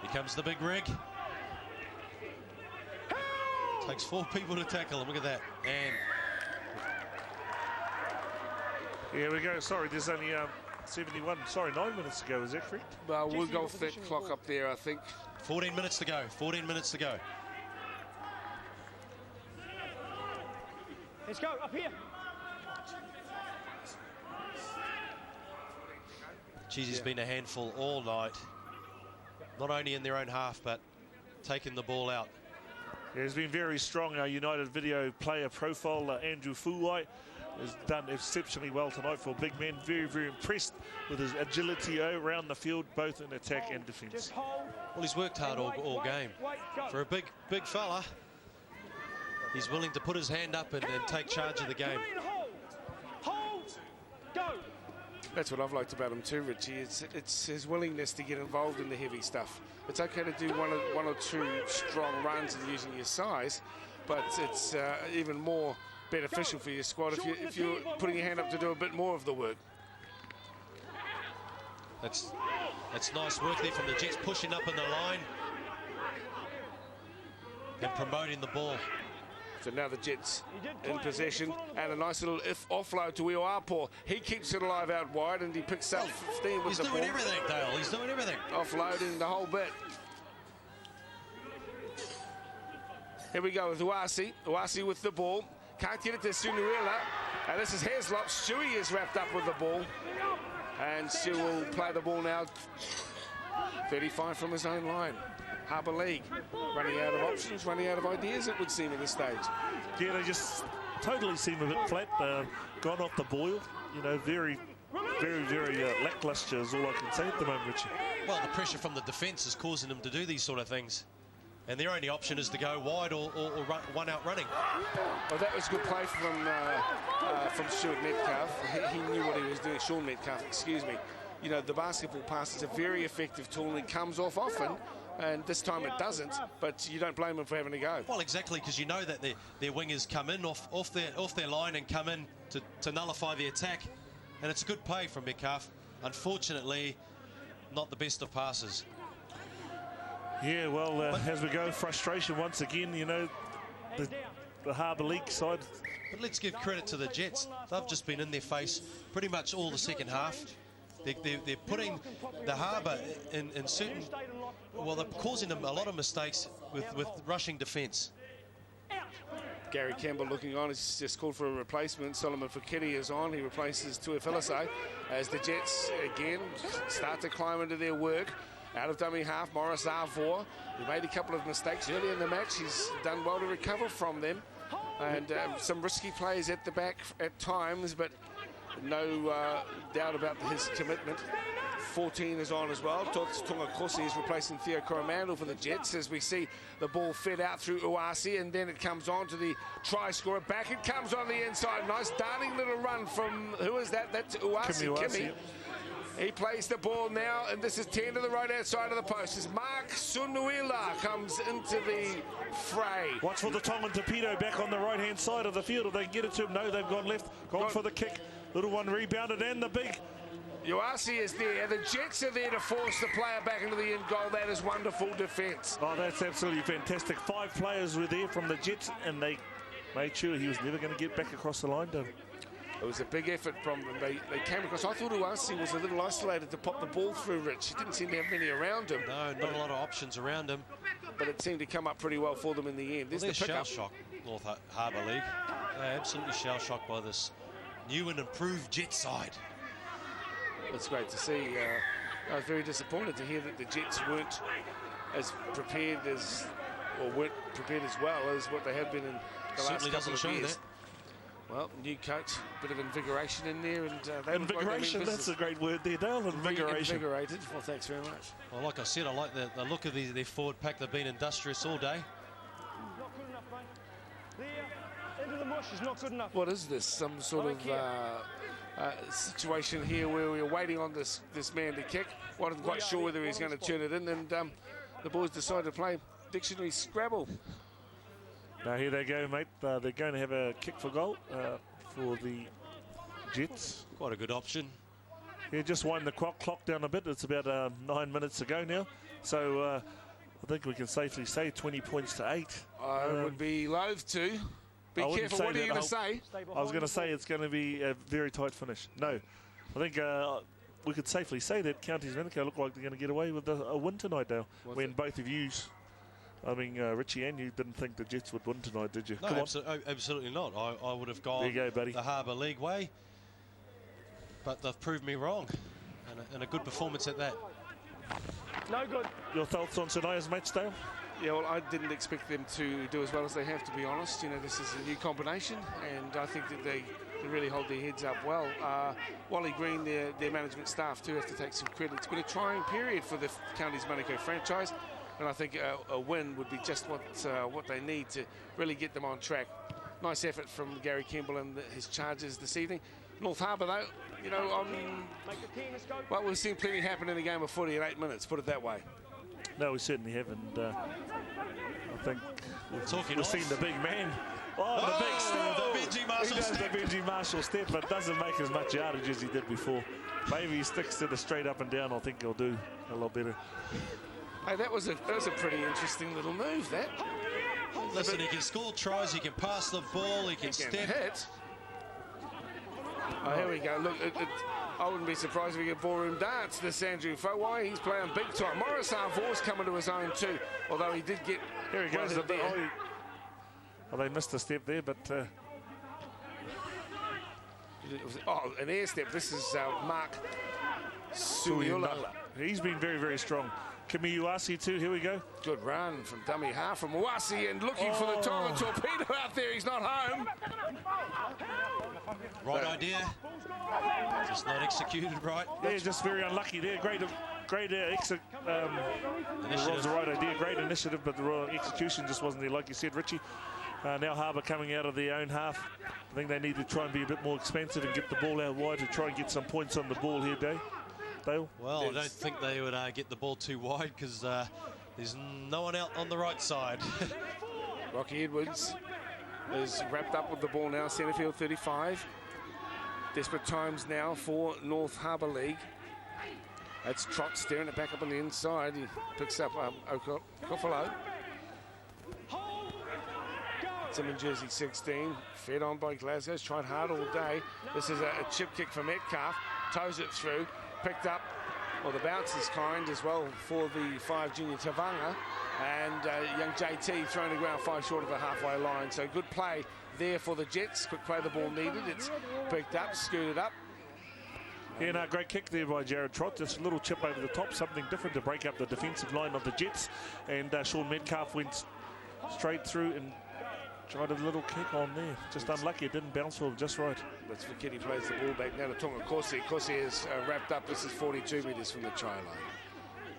Here comes the big rig. Takes 4 people to tackle him. Look at that. And here we go. Sorry, there's only 71. Sorry, 9 minutes to go. Is that correct? Well, we'll go off that clock up there, I think. 14 minutes to go. 14 minutes to go. Let's go, up here. Cheesy's been a handful all night. Not only in their own half, but taking the ball out. Yeah, he's been very strong. Our United video player profile, Andrew Fuwai, has done exceptionally well tonight for a big man. Very, very impressed with his agility around the field, both in attack and defence. Well, he's worked hard all game. For a big fella. He's willing to put his hand up and take charge of the game. That's what I've liked about him too, Richie. It's his willingness to get involved in the heavy stuff. It's okay to do one or two strong runs and using your size, but it's even more beneficial for your squad if you're putting your hand up to do a bit more of the work. That's nice work there from the Jets, pushing up in the line and promoting the ball. So now the Jets in possession, and a nice little offload to Ioapo. He keeps it alive out wide, and he picks up 15 with the ball. He's doing everything, Dale. He's doing everything. Offloading the whole bit. Here we go with Uasi. Uasi with the ball. Can't get it to Sunuela. And this is Heslop. Stewie is wrapped up with the ball. And Stu will play the ball now. 35 from his own line. Harbour League running out of options, running out of ideas, it would seem, at this stage. Yeah, they just totally seem a bit flat. Gone off the boil. You know, very lacklustre is all I can say at the moment, Richie. Well, the pressure from the defence is causing them to do these sort of things. And their only option is to go wide or one out running. Well, that was good play from Stuart Metcalf. He knew what he was doing. Sean Metcalf, excuse me. You know, the basketball pass is a very effective tool, and it comes off often. And this time it doesn't, but you don't blame them for having to go. Well, exactly, because you know that their wingers come in off their line and come in to nullify the attack. And it's a good play from Metcalf. Unfortunately, not the best of passes. Yeah, well, as we go, frustration once again, you know, the Harbour League side. But let's give credit to the Jets. They've just been in their face pretty much all the second half. They're putting the Harbour in certain... Well, they're causing them a lot of mistakes with rushing defence. Gary Campbell looking on. He's just called for a replacement. Solomon Fuketi is on. He replaces Tuifelisei as the Jets again start to climb into their work. Out of dummy half, Morris Arvor, who made a couple of mistakes early in the match. He's done well to recover from them. And some risky plays at the back at times, but no doubt about his commitment. 14 is on as well. Tonga Kosi is replacing Theo Coromandel for the Jets as we see the ball fed out through Uasi, and then it comes on to the try scorer. Back it comes on the inside. Nice darting little run from, who is that? That's Uasi. Kimi. He plays the ball now, and this is 10 to the right-hand side of the post. As Mark Sunuila comes into the fray. Watch for the Tongan torpedo back on the right-hand side of the field. If they can get it to him, no, they've gone left. Gone for the kick. Little one rebounded, and the big... Uasi is there. The Jets are there to force the player back into the end goal. That is wonderful defence. Oh, that's absolutely fantastic. 5 players were there from the Jets, and they made sure he was never going to get back across the line, Dave. It was a big effort from them. They came across. I thought Uasi was a little isolated to pop the ball through, Rich. He didn't seem to have many around him. No, not a lot of options around him. But it seemed to come up pretty well for them in the end. Well, they're shell-shocked, North Harbour League. They're absolutely shell-shocked by this new and improved Jet side. It's great to see. I was very disappointed to hear that the Jets weren't as prepared as, or weren't prepared as well as what they have been in the last couple of years. Well, new coach, bit of invigoration in there, and they invigoration. That's a great word there, Dale. Invigoration. Invigorated. Well, thanks very much. Well, like I said, I like the look of their forward pack. They've been industrious all day. Not good enough, mate. The into the mush is not good enough. What is this? Some sort of situation here where we're waiting on this man to kick. Wasn't quite sure whether he's going to turn it in, and the boys decided to play dictionary Scrabble. Now here they go, mate. They're going to have a kick for goal for the Jets. Quite a good option. Yeah, just wind the clock down a bit. It's about 9 minutes to go now. So I think we can safely say 20 points to 8. I would be loath to. Be careful. What are you going to say? I was going to say it's going to be a very tight finish. No, I think we could safely say that Counties Manukau look like they're going to get away with a win tonight, Dale. When both of you, I mean, Richie and you didn't think the Jets would win tonight, did you? No, absolutely not. I would have gone the Harbour League way, but they've proved me wrong, and a good performance at that. No good. Your thoughts on tonight's match, Dale? Yeah, well, I didn't expect them to do as well as they have, to be honest. You know, this is a new combination, and I think that they really hold their heads up well. Wally Green, their management staff, too, have to take some credit. It's been a trying period for the Counties Manukau franchise. And I think a win would be just what they need to really get them on track. Nice effort from Gary Kimball and his charges this evening. North Harbour, though, you know, well, we've seen plenty happen in a game of footy in 8 minutes, put it that way. No, we certainly haven't. I think we've seen the big man. Oh, the big step. The Benji Marshall step. The Benji Marshall step, but doesn't make as much yardage as he did before. Maybe he sticks to the straight up and down. I think he'll do a lot better. Hey, that was a pretty interesting little move, that. Listen, he can score tries, he can pass the ball, he can step. Hit. Oh, here we go. Look, I wouldn't be surprised if we get ballroom darts. This Andrew Fowai, he's playing big time. Morris Arvour's coming to his own too, although he did get... Here he goes. Oh, they missed a step there, but... an air step. This is Mark Suiula. He's been very, very strong. Kimi Uasi too, here we go. Good run from dummy half from Uasi and looking for the Tongan torpedo out there. He's not home. Right idea. Just not executed right. Yeah, just very unlucky there. Great initiative. Was the right idea, great initiative, but the execution just wasn't there. Like you said, Richie, now Harbour coming out of their own half. I think they need to try and be a bit more expansive and get the ball out wide to try and get some points on the ball here, Dale. Well, I don't think they would get the ball too wide because there's no one out on the right side. Rocky Edwards is wrapped up with the ball now, centre field 35. Desperate times now for North Harbour League. That's Trott staring it back up on the inside. He picks up Kofalo. It's him in jersey 16, fed on by Glasgow's tried hard all day. This is a chip kick for Metcalf, toes it through, picked up, well, the bounce is kind as well for the 5 junior Tavanga, and young JT throwing the ground 5 short of the halfway line. So good play there for the Jets. Quick play the ball needed. It's picked up, scooted up. Yeah, no, great kick there by Jared Trott. Just a little chip over the top, something different to break up the defensive line of the Jets. And Sean Metcalf went straight through and tried a little kick on there. Just unlucky, it didn't bounce for him just right. That's for Kitty, plays the ball back now to Tonga Corsi. Corsi is wrapped up. This is 42 metres from the try line.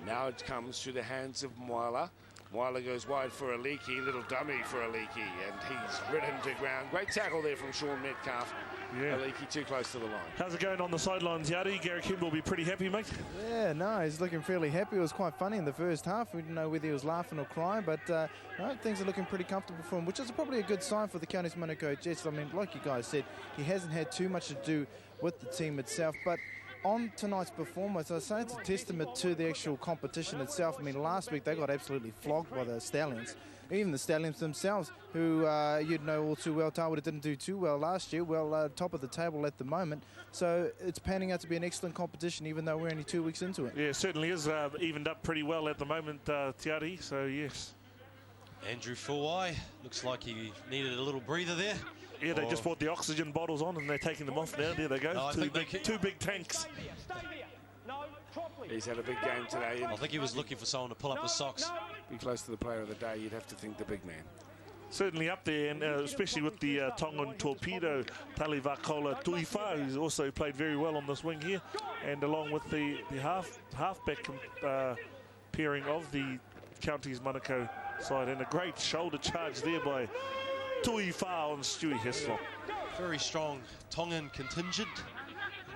Now it comes through the hands of Moala. Moala goes wide for Aliki, little dummy for Aliki, and he's ridden to ground. Great tackle there from Sean Metcalf. Yeah. Aliki too close to the line. How's it going on the sidelines, Yadi? Gary Kimball will be pretty happy, mate. Yeah, no, he's looking fairly happy. It was quite funny in the first half. We didn't know whether he was laughing or crying, but no, things are looking pretty comfortable for him, which is probably a good sign for the Counties Manukau Jets. I mean, like you guys said, he hasn't had too much to do with the team itself, but on tonight's performance, I'd say it's a testament to the actual competition itself. I mean, last week they got absolutely flogged by the Stallions. Even the Stallions themselves, who you'd know all too well, Tarawera didn't do too well last year. Well, top of the table at the moment. So it's panning out to be an excellent competition, even though we're only 2 weeks into it. Yeah, it certainly is evened up pretty well at the moment, Tiari, so yes. Andrew Fuai, looks like he needed a little breather there. Yeah, they just brought the oxygen bottles on and they're taking them off now. There they go. No, two big tanks. He's had a big game today. I think he was looking for someone to pull up his socks. Be close to the player of the day, you'd have to think the big man. Certainly up there, and especially with the Tongan torpedo, Talivakola Tuifa, who's also played very well on this wing here, and along with the halfback pairing of the Counties Manukau side, and a great shoulder charge there by Tuifa on Stewie Heslop. Very strong Tongan contingent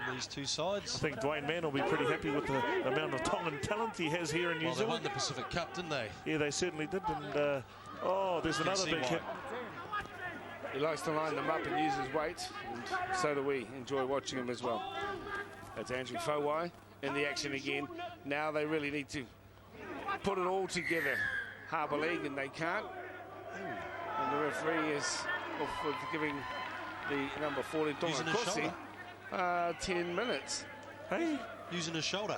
in these two sides. I think Dwayne Mann will be pretty happy with the amount of Tongan talent he has here in New Zealand. They won the Pacific Cup, didn't they? Yeah, they certainly did. And there's another big hit. He likes to line them up and use his weight, and so do we. Enjoy watching him as well. That's Andrew Fowai in the action again. Now they really need to put it all together. Harbour League, and they can't. And the referee is off for giving the number 14 Tonga Kosi 10 minutes. Hey, using his shoulder.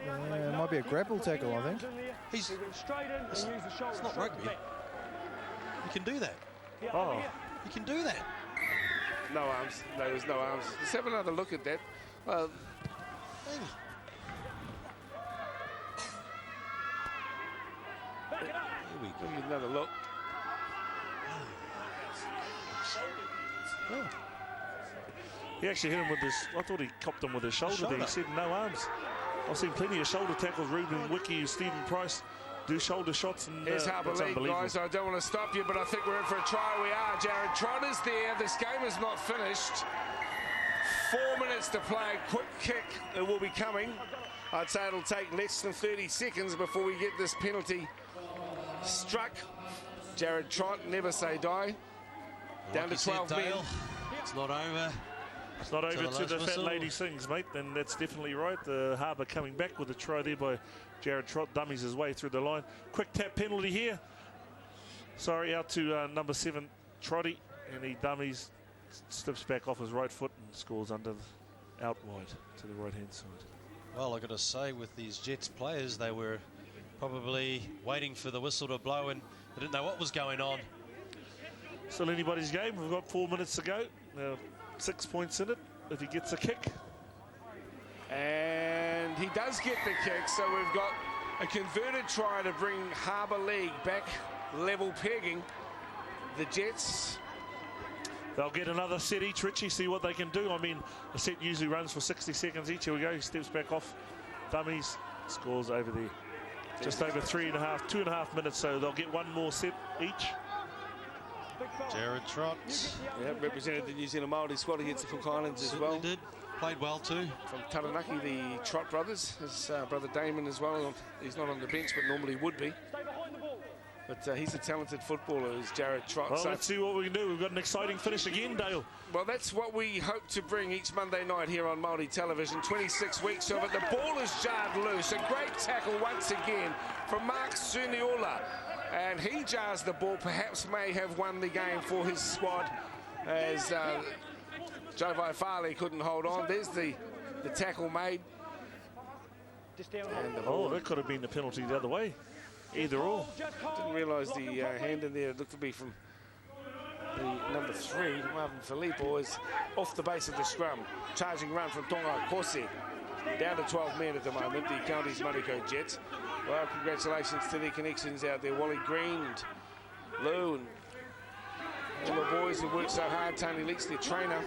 It might be a grapple tackle, I think. It's not rugby. You can do that. Oh, you can do that. No arms. No, there's no arms. Let's have another look at that. Well, here we go. Another look. Oh. He actually hit him with his, I thought he copped him with his shoulder there. He said no arms. I've seen plenty of shoulder tackles. Ruben Wiki, Stephen Price do shoulder shots. And here's Harbour League, guys. I don't want to stop you, but I think we're in for a try. We are. Jared Trott is there. This game is not finished. 4 minutes to play. Quick kick will be coming. I'd say it'll take less than 30 seconds before we get this penalty struck. Jared Trott, never say die. Down to 12 men. It's not over. It's not over to the fat lady sings, mate, and that's definitely right. The Harbour coming back with a try there by Jared Trott, dummies his way through the line. Quick tap penalty here. Sorry, out to number 7, Trotty, and he dummies, steps back off his right foot and scores under, out wide to the right-hand side. Well, I've got to say, with these Jets players, they were probably waiting for the whistle to blow and they didn't know what was going on. Still anybody's game. We've got 4 minutes to go. Now, 6 points in it if he gets a kick. And he does get the kick, so we've got a converted try to bring Harbour League back level pegging. The Jets, they'll get another set each, Richie, see what they can do. I mean, a set usually runs for 60 seconds each. Here we go, he steps back off, dummies, scores over there. Just over 2.5 minutes, so they'll get one more set each. Jared Trott. Yeah, represented the New Zealand Māori squad against the Cook Islands as well. Did. Played well too. From Taranaki, the Trott brothers, his brother Damon as well. He's not on the bench, but normally would be. But he's a talented footballer, is Jared Trott. Well, let's see what we can do. We've got an exciting finish again, Dale. Well, that's what we hope to bring each Monday night here on Māori television. 26 weeks of it. The ball is jarred loose. A great tackle once again from Mark Suniola. And he jars the ball, perhaps may have won the game for his squad, as Joe Vaifale couldn't hold on. There's the tackle made. And oh, that could have been the penalty the other way. Either or. Didn't realise the hand in there. It looked to be from the number 3, Marvin Filippo, is off the base of the scrum. Charging run from Tonga Kose. Down to 12 men at the moment, the Counties Manukau Jets. Well, congratulations to their connections out there. Wally Green and Lou and all the boys who worked so hard. Tony Leaks, their trainer.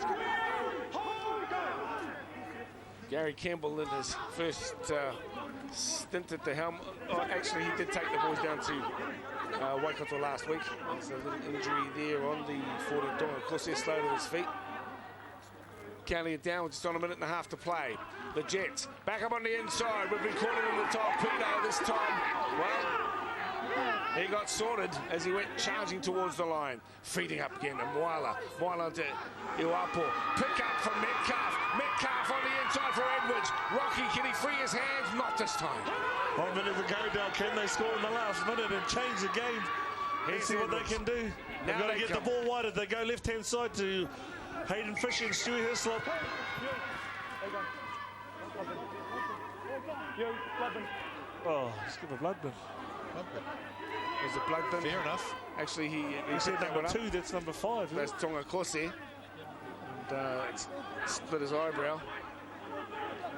Gary Campbell in his first stint at the helm. Oh, actually, he did take the boys down to Waikato last week. There's a little injury there on the 40 Tonga Kose, slow to his feet. Counting it down with just on 1.5 minutes to play. The Jets back up on the inside. We've been calling him the torpedo this time. Well, he got sorted as he went charging towards the line. Feeding up again to Moala. Moala to Iwapo. Pick up from Metcalf. Metcalf on the inside for Edwards. Rocky, can he free his hands? Not this time. 1 minute to go, Dale. Can they score in the last minute and change the game? Let's see what they can do. They've got to get the ball wide. They go left-hand side to Hayden Fisher and Stewie Hislop. Oh, let's give a blood bin. There's a blood bin. Fair enough. Actually, he said number 2, that's number 5. That's Tonga Kose. And split his eyebrow.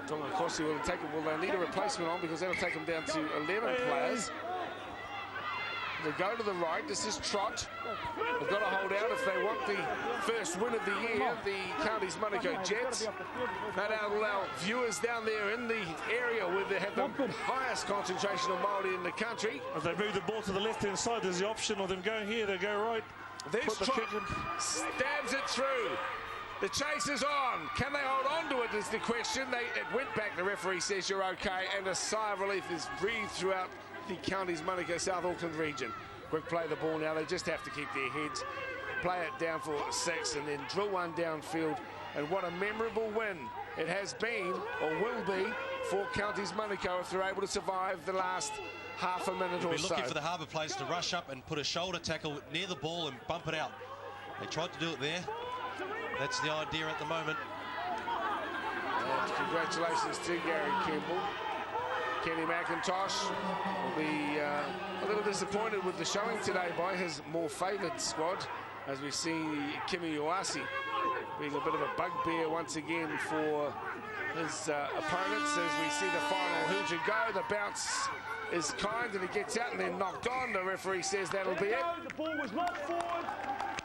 Tonga Kose will take it. Well, they need a replacement on because that'll take him down to 11 players. They go to the right. This is Trott. They've got to hold out if they want the first win of the year. The Counties Manukau Jets. No doubt will allow viewers down there in the area where they have the highest concentration of Māori in the country. If they move the ball to the left-hand side, there's the option of them going here. They go right. There's Trott. Stabs it through. The chase is on. Can they hold on to it is the question. It went back. The referee says you're okay. And a sigh of relief is breathed throughout the Counties Manukau South Auckland region. Quick play the ball now. They just have to keep their heads, play it down for 6 and then drill one downfield. And what a memorable win it has been or will be for Counties Manukau if they're able to survive the last half a minute or so. Looking for the Harbour players to rush up and put a shoulder tackle near the ball and bump it out. They tried to do it there. That's the idea at the moment. And congratulations to Gary Campbell. Kenny McIntosh will be a little disappointed with the showing today by his more favoured squad, as we see Kimi Iwasi being a bit of a bugbear once again for his opponents. As we see the final hooter go, the bounce is kind and he gets out and then knocked on. The referee says that'll be it. The ball was knocked forward,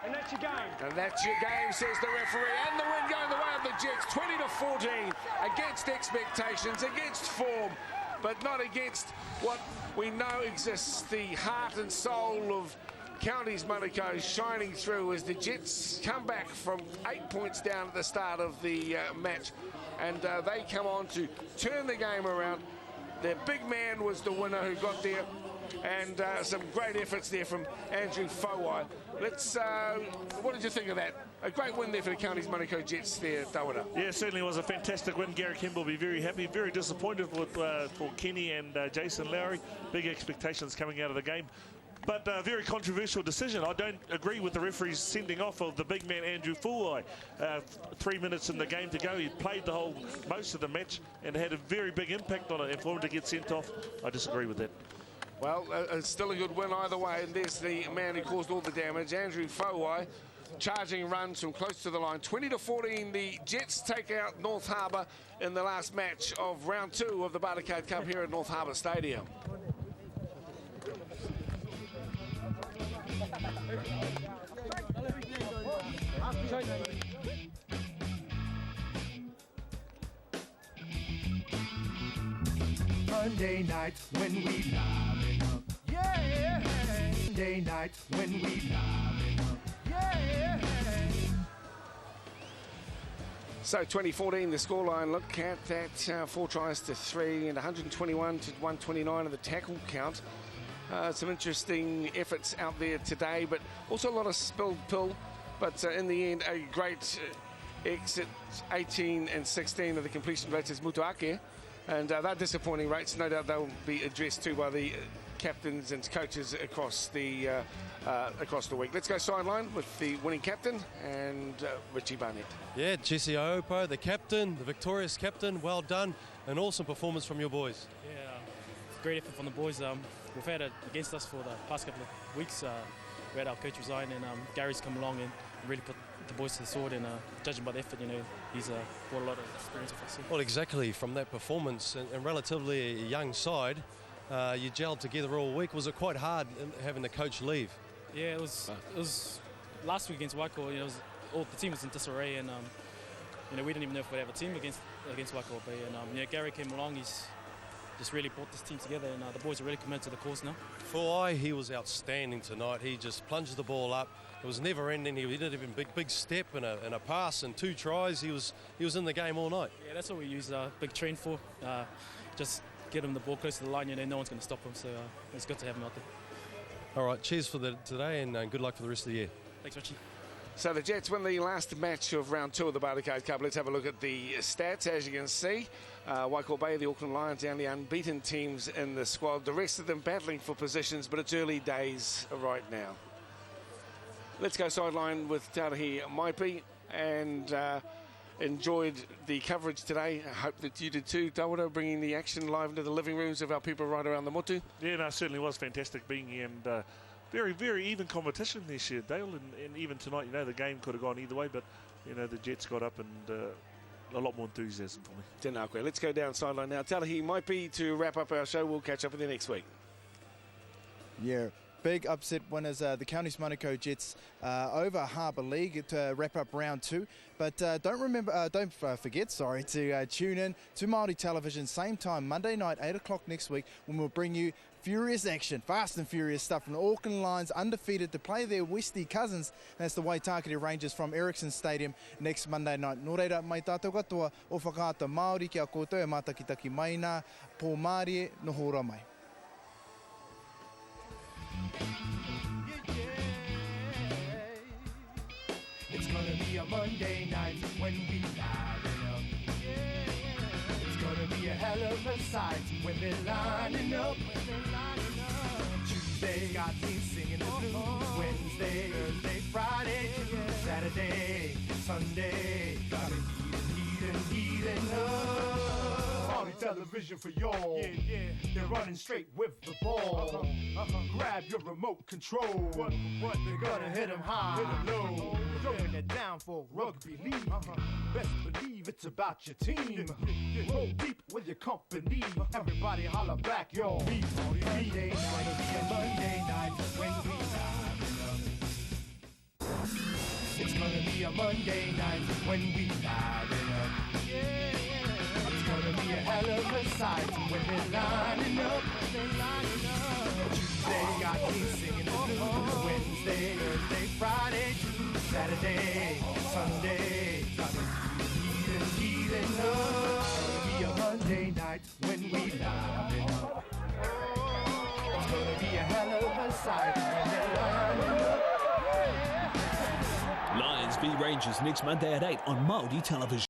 and that's your game. And that's your game, says the referee. And the win going the way of the Jets, 20-14, against expectations, against form. but not against what we know exists, the heart and soul of Counties Manukau shining through as the Jets come back from 8 points down at the start of the match, and they come on to turn the game around. Their big man was the winner who got there, and some great efforts there from Andrew Fowai. What did you think of that? A great win there for the Counties Manukau Jets there, Tawara. Yeah, certainly was a fantastic win. Gary Kimball will be very happy, very disappointed with, for Kenny and Jason Lowry. Big expectations coming out of the game. But a very controversial decision. I don't agree with the referee's sending off of the big man Andrew Fowai. 3 minutes in the game to go. He played most of the match and had a very big impact on it. And for him to get sent off, I disagree with that. Well, it's still a good win either way. And there's the man who caused all the damage, Andrew Fowai, charging runs from close to the line. 20-14, the Jets take out North Harbour in the last match of round 2 of the Bartercard Cup here at North Harbour Stadium. Monday night when we liven up, yeah. Monday night when we liven up, yeah. So 2014, the scoreline, look at that, 4 tries to 3 and 121 to 129 of the tackle count. Some interesting efforts out there today, but also a lot of spilled pill. But in the end, a great exit, 18 and 16 of the completion rates is Mutuake. And they're disappointing rates. No doubt they'll be addressed too by the captains and coaches across the week. Let's go sideline with the winning captain and Richie Barnett. Yeah, Jesse Aopo, the captain, the victorious captain. Well done. An awesome performance from your boys. Yeah, great effort from the boys. We've had it against us for the past couple of weeks. We had our coach resign, and Gary's come along and really put the boys to the sword, and judging by the effort, he's brought a lot of experience with us. Well, exactly. From that performance and relatively a young side, you gelled together all week. Was it quite hard having the coach leave? Yeah, it was last week against Waikato. The team was in disarray, and we didn't even know if we'd have a team against Waikato Bay. And Gary came along. He's just really brought this team together, and the boys are really committed to the cause now. For he was outstanding tonight. He just plunged the ball up. It was never ending. He did even big step and a pass and 2 tries. He was in the game all night. Yeah, that's what we use big train for. Just get him the ball close to the line. No one's going to stop him. So it's good to have him out there. All right, cheers for today, and good luck for the rest of the year. Thanks, Richie. So the Jets win the last match of round 2 of the Bartercard Cup. Let's have a look at the stats. As you can see, Waikato Bay, the Auckland Lions, the only unbeaten teams in the squad. The rest of them battling for positions, but it's early days right now. Let's go sideline with Tarahi Maipi, and enjoyed the coverage today. I hope that you did too, Tawara, bringing the action live into the living rooms of our people right around the Motu. Yeah, no, it certainly was fantastic being here, and very, very even competition this year, Dale, and even tonight, the game could have gone either way, but, the Jets got up and a lot more enthusiasm for me. Tēnā koe. Let's go down sideline now. Tarahi Maipi to wrap up our show. We'll catch up with you next week. Yeah. Big upset winners, the Counties Manukau Jets over Harbour League to wrap up round 2. But don't forget, to tune in to Māori Television same time Monday night, 8 o'clock next week, when we'll bring you furious action, fast and furious stuff from the Auckland Lions, undefeated to play their Westie cousins. That's the Waitakere Rangers from Ericsson Stadium next Monday night. Nō reira, mai tātou katoa o whakaata Māori kia koutou e mātakitaki mai nā pō Māori no hora mai. It's gonna be a Monday night when we liven up. It's gonna be a hell of a sight when they're lining up. Tuesday got me singing the blues. Wednesday, Thursday, Friday, Saturday, Sunday got me heating up. Māori television for y'all. Yeah. They're running straight with the ball. Grab your remote control. What? They're gonna hit 'em high, hit 'em low. Throwing it down for rugby league. Best believe it's about your team. Roll deep with your company. Everybody holler back, y'all. Monday's gonna be a Monday night when we liven up. It's gonna be a Monday night when we liven up. It's gonna be a hell of a sight when they're lining up. Tuesday got me singing the blues. Wednesday, Thursday, Friday, Saturday, Sunday. Got me healing up. It'll be a Monday night when we line up. It's gonna be a hell of a sight when they're lining up. Lions v Rangers next Monday at 8 on Māori Television.